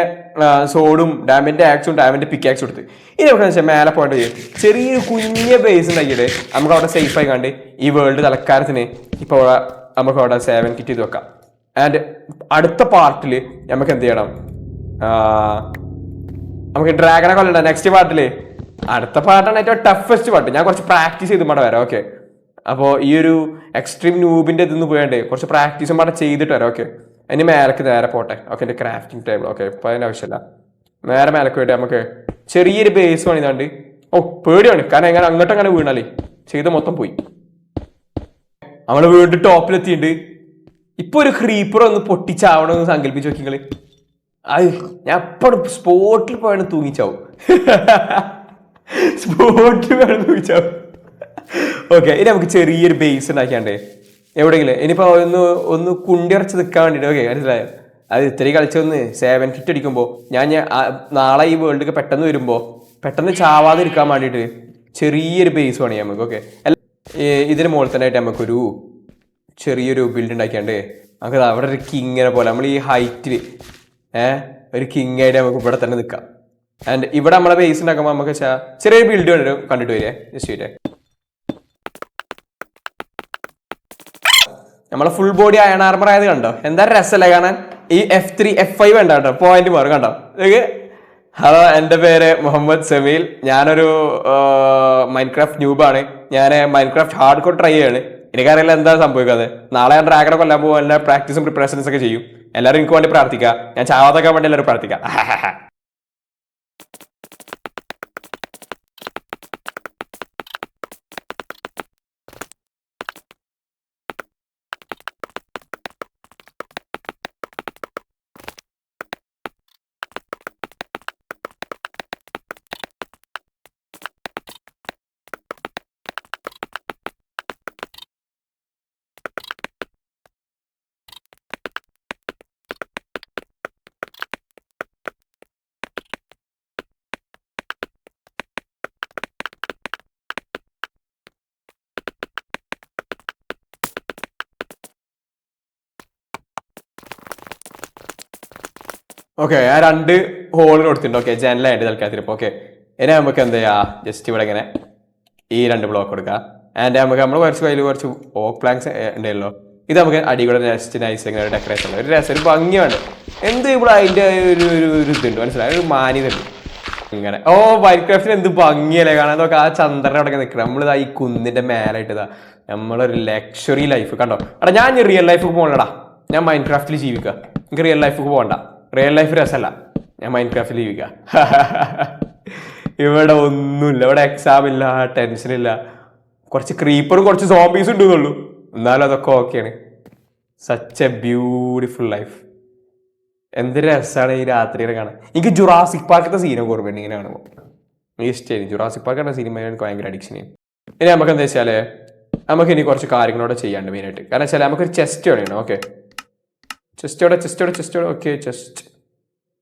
സോഡും ഡയമണ്ടിന്റെ ആക്സും ഡയമണ്ടിന്റെ പിക്കാക്സും എടുത്ത്. ഇനി നമുക്ക് വെച്ചാൽ മേലെ പോയിട്ട് ചെറിയൊരു കുഞ്ഞ ബേസ് ഉണ്ടാക്കിയിട്ട് നമുക്ക് അവിടെ സേഫ് ആയി കണ്ട് ഈ വേൾഡ് തലക്കാലത്തിന് ഇപ്പൊ നമുക്ക് അവിടെ 7 കിറ്റ് ചെയ്ത് വെക്കാം. ആൻഡ് അടുത്ത പാർട്ടിൽ നമുക്ക് എന്ത് ചെയ്യണം? നമുക്ക് ഡ്രാഗനെ കൊല്ലണ്ട നെക്സ്റ്റ് പാർട്ടില്. അടുത്ത പാർട്ടാണ് ഏറ്റവും ടഫസ്റ്റ് പാർട്ട്. ഞാൻ കുറച്ച് പ്രാക്ടീസ് ചെയ്ത് ഇവിടെ വരാം. ഓക്കെ, അപ്പോൾ ഈ ഒരു എക്സ്ട്രീം നൂബിന്റെ ഇതിന്ന് പോയാണ്ട് കുറച്ച് പ്രാക്ടീസും പാടെ ചെയ്തിട്ട് വരാം. ഓക്കെ, അതിന് മേലക്ക് നേരെ പോട്ടെ. ഓക്കെ, എൻ്റെ ക്രാഫ്റ്റിംഗ് ടേബിൾ. ഓക്കെ, ഇപ്പൊ അതിന് ആവശ്യമില്ല. നേരെ മേലക്ക് പോയിട്ട് നമുക്ക് ചെറിയൊരു ബേസ് പണിതാണ്ട് ഓ പേടിയാണ്, കാരണം എങ്ങനെ അങ്ങനെ വീണാലേ ചെയ്ത് മൊത്തം പോയി. നമ്മള് വീണ്ടും ടോപ്പിലെത്തിയിട്ടുണ്ട്. ഇപ്പൊ ഒരു ക്രീപ്പർ ഒന്ന് പൊട്ടിച്ചാവണമെന്ന് സങ്കല്പിച്ച് നോക്കിങ്ങള്. അത് ഞാൻ എപ്പോഴും സ്പോട്ടിൽ പോയാണ് തൂങ്ങിച്ചാവും. സ്പോട്ടിൽ പോയാണ് തൂങ്ങിച്ചാവും. ഓക്കെ, ഇനി നമുക്ക് ചെറിയൊരു ബേസ് ഉണ്ടാക്കിയാണ്ടേ എവിടെയെങ്കിലും ഇനിയിപ്പോ ഒന്ന് കുണ്ടിറച്ച് നിൽക്കാൻ വേണ്ടിട്ട്. ഓക്കെ, മനസ്സിലായോ? അത് ഇത്രയും കളിച്ചൊന്ന് 7 കിറ്റ് അടിക്കുമ്പോൾ ഞാൻ നാളെ ഈ വേൾഡ് കപ്പ് പെട്ടെന്ന് വരുമ്പോൾ പെട്ടെന്ന് ചാവാതിരിക്കാൻ വേണ്ടിയിട്ട് ചെറിയൊരു ബേസ് പണിയാം നമുക്ക്. ഓക്കെ, ഇതിന് മുകളിൽ തന്നെ ആയിട്ട് നമുക്കൊരു ചെറിയൊരു ബിൽഡ് ഉണ്ടാക്കിയാണ്ട് നമുക്ക് അവിടെ ഒരു കിങ്ങിനെ പോലെ നമ്മൾ ഈ ഹൈറ്റിൽ ഒരു കിങ് ആയിട്ട് നമുക്ക് ഇവിടെ തന്നെ നിൽക്കാം. ആൻഡ് ഇവിടെ നമ്മളെ ബേസ് ഉണ്ടാക്കുമ്പോൾ നമുക്ക് ചെറിയൊരു ബിൽഡ് കണ്ടിട്ട് വരിക. ജസ്റ്റ് വരെ നമ്മളെ ഫുൾ ബോഡി അയൺ ആർമർ ആയത് കണ്ടോ? എന്താ രസമല്ലേ കാണാൻ? ഈ F3 F5 വേണ്ട കേട്ടോ, പോയിന്റ് മാറും കണ്ടോ? ഹലോ, എൻ്റെ പേര് മുഹമ്മദ് സമീൽ. ഞാനൊരു മൈൻക്രാഫ്റ്റ് ന്യൂബാണ്. ഞാൻ മൈൻക്രാഫ്റ്റ് ഹാർഡ് കോർ ട്രൈ ചെയ്യാണ്. എനിക്കറിയില്ല എന്താ സംഭവിക്കാതെ. നാളെ ഞാൻ ഡ്രാഗനെ കൊല്ലാൻ പോകും. എല്ലാ പ്രാക്ടീസും പ്രിപ്പറേഷൻസ് ഒക്കെ ചെയ്യും. എല്ലാവരും എനിക്ക് വേണ്ടി പ്രാർത്ഥിക്കുക. ഞാൻ ചാവാതാക്കാൻ വേണ്ടി എല്ലാവരും പ്രാർത്ഥിക്കാം. ഓക്കെ, ഞാൻ 2 ഹോൾ കൊടുത്തിട്ടുണ്ട്. ഓക്കെ, ജനലായിട്ട് തൽക്കാലത്തിൽ. ഓക്കെ, ഇനി നമുക്ക് എന്താ ചെയ്യാ, ജസ്റ്റ് ഇവിടെ ഇങ്ങനെ ഈ 2 ബ്ലോക്ക് കൊടുക്കാം. ആൻഡ് നമുക്ക് നമ്മൾ കുറച്ച് ഓക്ക് പ്ലാങ്ക്സ് ഉണ്ടല്ലോ, ഇത് നമുക്ക് അടികൂടെ ജസ്റ്റ് നൈസ് ഇങ്ങനെ ഡെക്കറേഷൻ ഒരു രസം, ഒരു ഭംഗിയാണ്. എന്ത് ഇവിടെ അതിൻ്റെ ഒരു ഇതുണ്ട്, മനസ്സിലായി? ഒരു മാന്യതുണ്ട് ഇങ്ങനെ. ഓ, മൈൻക്രാഫ്റ്റിന് എന്ത് ഭംഗിയല്ലേ കാണാൻ. അതൊക്കെ ആ ചന്ദ്രനെ അവിടെ നിൽക്കണം. നമ്മളിതാ ഈ കുന്നിന്റെ മേലായിട്ടിതാ നമ്മളൊരു ലക്ഷറി ലൈഫ് കണ്ടോ. എടാ, ഞാൻ റിയൽ ലൈഫ് പോകണടാ, ഞാൻ മൈൻക്രാഫ്റ്റിൽ ജീവിക്കുക. എനിക്ക് റിയൽ ലൈഫ് പോകണ്ട. റിയൽ ലൈഫ് രസമല്ല, ഞാൻ മൈൻക്രാഫ്റ്റിൽ ജീവിക്കുക. ഇവിടെ ഒന്നുമില്ല, ഇവിടെ എക്സാം ഇല്ല, ടെൻഷനില്ല. കുറച്ച് ക്രീപ്പറും കുറച്ച് സോംബീസും ഉണ്ടെന്നുള്ളൂ, എന്നാലും അതൊക്കെ ഓക്കെയാണ്. Such A beautiful life. എന്ത് രസമാണ് ഈ രാത്രിയിൽ കാണാൻ. എനിക്ക് ജുറാസിക് പാർക്കത്തെ സീനൊക്കെ ഓർമ്മയുണ്ട് ഇങ്ങനെ കാണുമ്പോൾ. എനിക്ക് ഇഷ്ടമായി ജുറാസിക് പാർക്ക് എന്ന സിനിമ, എനിക്ക് ഭയങ്കര അഡിക്ഷൻ ചെയ്യും. ഇനി നമുക്ക് എന്താ വെച്ചാൽ നമുക്ക് ഇനി കുറച്ച് കാര്യങ്ങളോടെ ചെയ്യാണ്ട് മെയിനായിട്ട്. കാരണം വെച്ചാൽ നമുക്കൊരു ചെസ്റ്റ് വേണം. ഓക്കെ, ചെസ്റ്റോടെ. ഓക്കെ, ചെസ്റ്റ്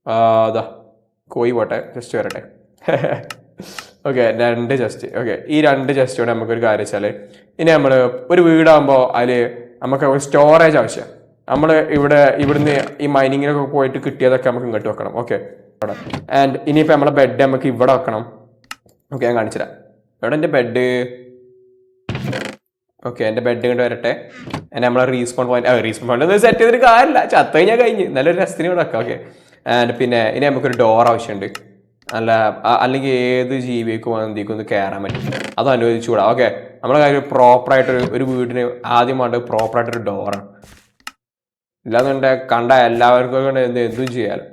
അതാ കോയി പോട്ടെ, ചെസ്റ്റ് വരട്ടെ. Okay, 2 chest. ഓക്കെ, ഈ 2 ചെസ്റ്റോടെ നമുക്കൊരു കാര്യം വെച്ചാൽ ഇനി നമ്മൾ ഒരു വീടാകുമ്പോൾ അതിൽ നമുക്ക് സ്റ്റോറേജ് ആവശ്യം. നമ്മൾ ഇവിടുന്ന് ഈ മൈനിങ്ങിനൊക്കെ പോയിട്ട് കിട്ടിയതൊക്കെ നമുക്ക് ഇങ്ങോട്ട് വെക്കണം. ഓക്കെ, ആൻഡ് ഇനിയിപ്പോൾ നമ്മളെ ബെഡ് നമുക്ക് ഇവിടെ വെക്കണം. ഓക്കെ, ഞാൻ കാണിച്ചുതരാം. എവിടെ എൻ്റെ ബെഡ്? ഓക്കെ, എൻ്റെ ബെഡ് ഇങ്ങോട്ട് വരട്ടെ. എന്നെ നമ്മളെ റീസ്പോൺ പോയിന്റ് സെറ്റ് ചെയ്തിട്ട് കാര്യമില്ല, ചത്ത കഴിഞ്ഞാൽ കഴിഞ്ഞ് നല്ലൊരു രസത്തിന് ഇവിടെ വെക്കാം. ഓക്കെ, ആൻഡ് പിന്നെ ഇനി നമുക്കൊരു ഡോർ ആവശ്യമുണ്ട്. അല്ലെങ്കിൽ ഏത് ജീവിക്കും എന്തിക്കും ഒന്ന് കയറാൻ പറ്റും, അത് അനുവദിച്ചുകൂടാ. ഓക്കെ, നമ്മളെ കാര്യം പ്രോപ്പറായിട്ടൊരു ഒരു വീടിന് ആദ്യം വേണ്ടത് പ്രോപ്പറായിട്ടൊരു ഡോറാണ്. ഇല്ലാന്നുണ്ടെ കണ്ട എല്ലാവർക്കും എന്തും ചെയ്യാലോ.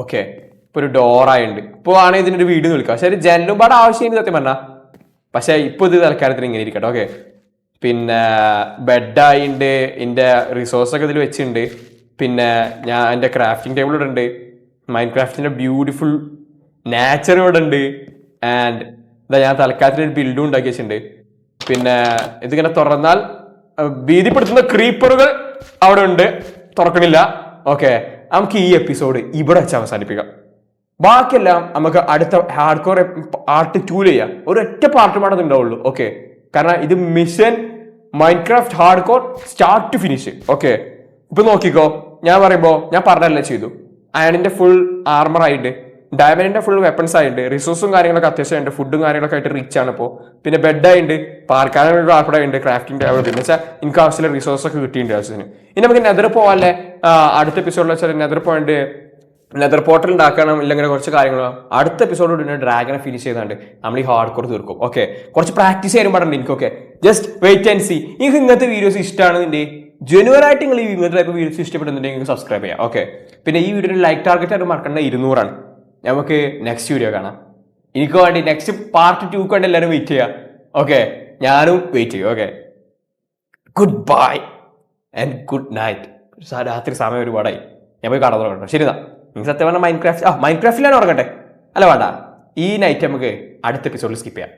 ഓക്കെ, ഇപ്പൊ ഒരു ഡോറായുണ്ട്. ഇപ്പോൾ ആണെങ്കിൽ ഇതിനൊരു വീഡിയോ വിളിക്കാം. പക്ഷെ ഒരു ജനലും പാടെ ആവശ്യമില്ല സത്യം പറഞ്ഞാൽ. പക്ഷെ ഇപ്പൊ ഇത് തൽക്കാലത്തിന് ഇങ്ങനെ ഇരിക്കട്ടെ. ഓക്കെ, പിന്നെ ബെഡായിണ്ട്, എൻ്റെ റിസോഴ്സൊക്കെ ഇതിൽ വെച്ചിട്ടുണ്ട്. പിന്നെ ഞാൻ എൻ്റെ ക്രാഫ്റ്റിംഗ് ടേബിൾ ഇവിടെ ഉണ്ട്. മൈൻക്രാഫ്റ്റിൻ്റെ ബ്യൂട്ടിഫുൾ നാച്ചർ ഇവിടെ ഉണ്ട്. ആൻഡ് എന്താ ഞാൻ തൽക്കാലത്തിന് ഒരു ബിൽഡും ഉണ്ടാക്കി വെച്ചിട്ടുണ്ട്. പിന്നെ ഇതിങ്ങനെ തുറന്നാൽ ഭീതിപ്പെടുത്തുന്ന ക്രീപ്പറുകൾ അവിടെ ഉണ്ട്, തുറക്കണില്ല. ഓക്കെ, നമുക്ക് ഈ എപ്പിസോഡ് ഇവിടെ വെച്ച് അവസാനിപ്പിക്കാം. ബാക്കിയെല്ലാം നമുക്ക് അടുത്ത ഹാർഡ് കോർ പാർട്ട് 2 ചെയ്യാം. ഒരൊറ്റ പാർട്ട് മാത്രമേ ഉണ്ടാവുള്ളൂ. ഓക്കെ, കാരണം ഇത് mission Minecraft hardcore start to finish. Okay, ഇപ്പൊ നോക്കിക്കോ, ഞാൻ പറയുമ്പോൾ ഞാൻ പറഞ്ഞല്ലേ ചെയ്തു. അയണിന്റെ ഫുൾ ആർമർ ആയിട്ട്, ഡയമണ്ടിന്റെ ഫുൾ വെപ്പൺസ് ആയിട്ട്, റിസോഴ്സും കാര്യങ്ങളൊക്കെ അത്യാവശ്യമുണ്ട്, ഫുഡും കാര്യങ്ങളൊക്കെ ആയിട്ട് റിച്ച് ആണ്. ഇപ്പോൾ പിന്നെ ബെഡായിട്ടുണ്ട്, പാർക്കാനുള്ള ആൾക്കാരുണ്ട്, ക്രാഫ്റ്റിംഗ് ടേബിൾ, പിന്നെ വെച്ചാൽ എനിക്ക് ആവശ്യമുള്ള റിസോഴ്സ് ഒക്കെ കിട്ടിയിട്ടുണ്ട് ആവശ്യത്തിന്. ഇനി നമുക്ക് നെതർ പോകാല്ലേ. അടുത്ത എപ്പിസോഡിൽ വെച്ചാൽ നെതർ പോയിന്റ് നെതർ പോർട്ടൽ ഉണ്ടാക്കണം, ഇല്ലെങ്കിൽ കുറച്ച് കാര്യങ്ങൾ അടുത്ത എപ്പിസോഡിൽ ഡ്രാഗനെ ഫിനിഷ് ചെയ്താണ്ട് നമ്മൾ ഈ ഹാർഡ് കോർ തീർക്കും. ഓക്കെ, കുറച്ച് പ്രാക്ടീസ് ചെയ്യാൻ പാടുണ്ട് എനിക്കൊക്കെ. Just wait and see. നിങ്ങൾക്ക് ഇങ്ങനത്തെ വീഡിയോസ് ഇഷ്ടമാണെന്നുണ്ടെങ്കിൽ ജെനുവനായിട്ട് നിങ്ങൾ ഈ ഇങ്ങനത്തെ ടൈപ്പ് വീഡിയോസ് ഇഷ്ടപ്പെടുന്നുണ്ടെങ്കിൽ സബ്സ്ക്രൈബ് ചെയ്യാം. ഓക്കെ, പിന്നെ ഈ വീഡിയോയുടെ ലൈക്ക് ടാർഗറ്റ് ആയിട്ട് മറക്കേണ്ട 200 നമുക്ക് നെക്സ്റ്റ് വീഡിയോ കാണാം. എനിക്ക് വേണ്ടി നെക്സ്റ്റ് പാർട്ട് 2 വേണ്ടി എല്ലാവരും വെയിറ്റ് ചെയ്യുക. ഓക്കെ, ഞാനും വെയിറ്റ് ചെയ്യും. Okay, good bye and good night. രാത്രി സമയം ഒരുപാടായി, ഞാൻ പോയി കടന്നു തുടങ്ങട്ടോ. ശരി, നിങ്ങൾ സത്യം പറഞ്ഞാൽ മൈൻക്രാഫ്റ്റിലാണ് ഉറങ്ങട്ടെ. അല്ല വേണ്ട, ഈ നൈറ്റ് നമുക്ക് അടുത്ത എപ്പിസോഡിൽ സ്കിപ്പ് ചെയ്യാം.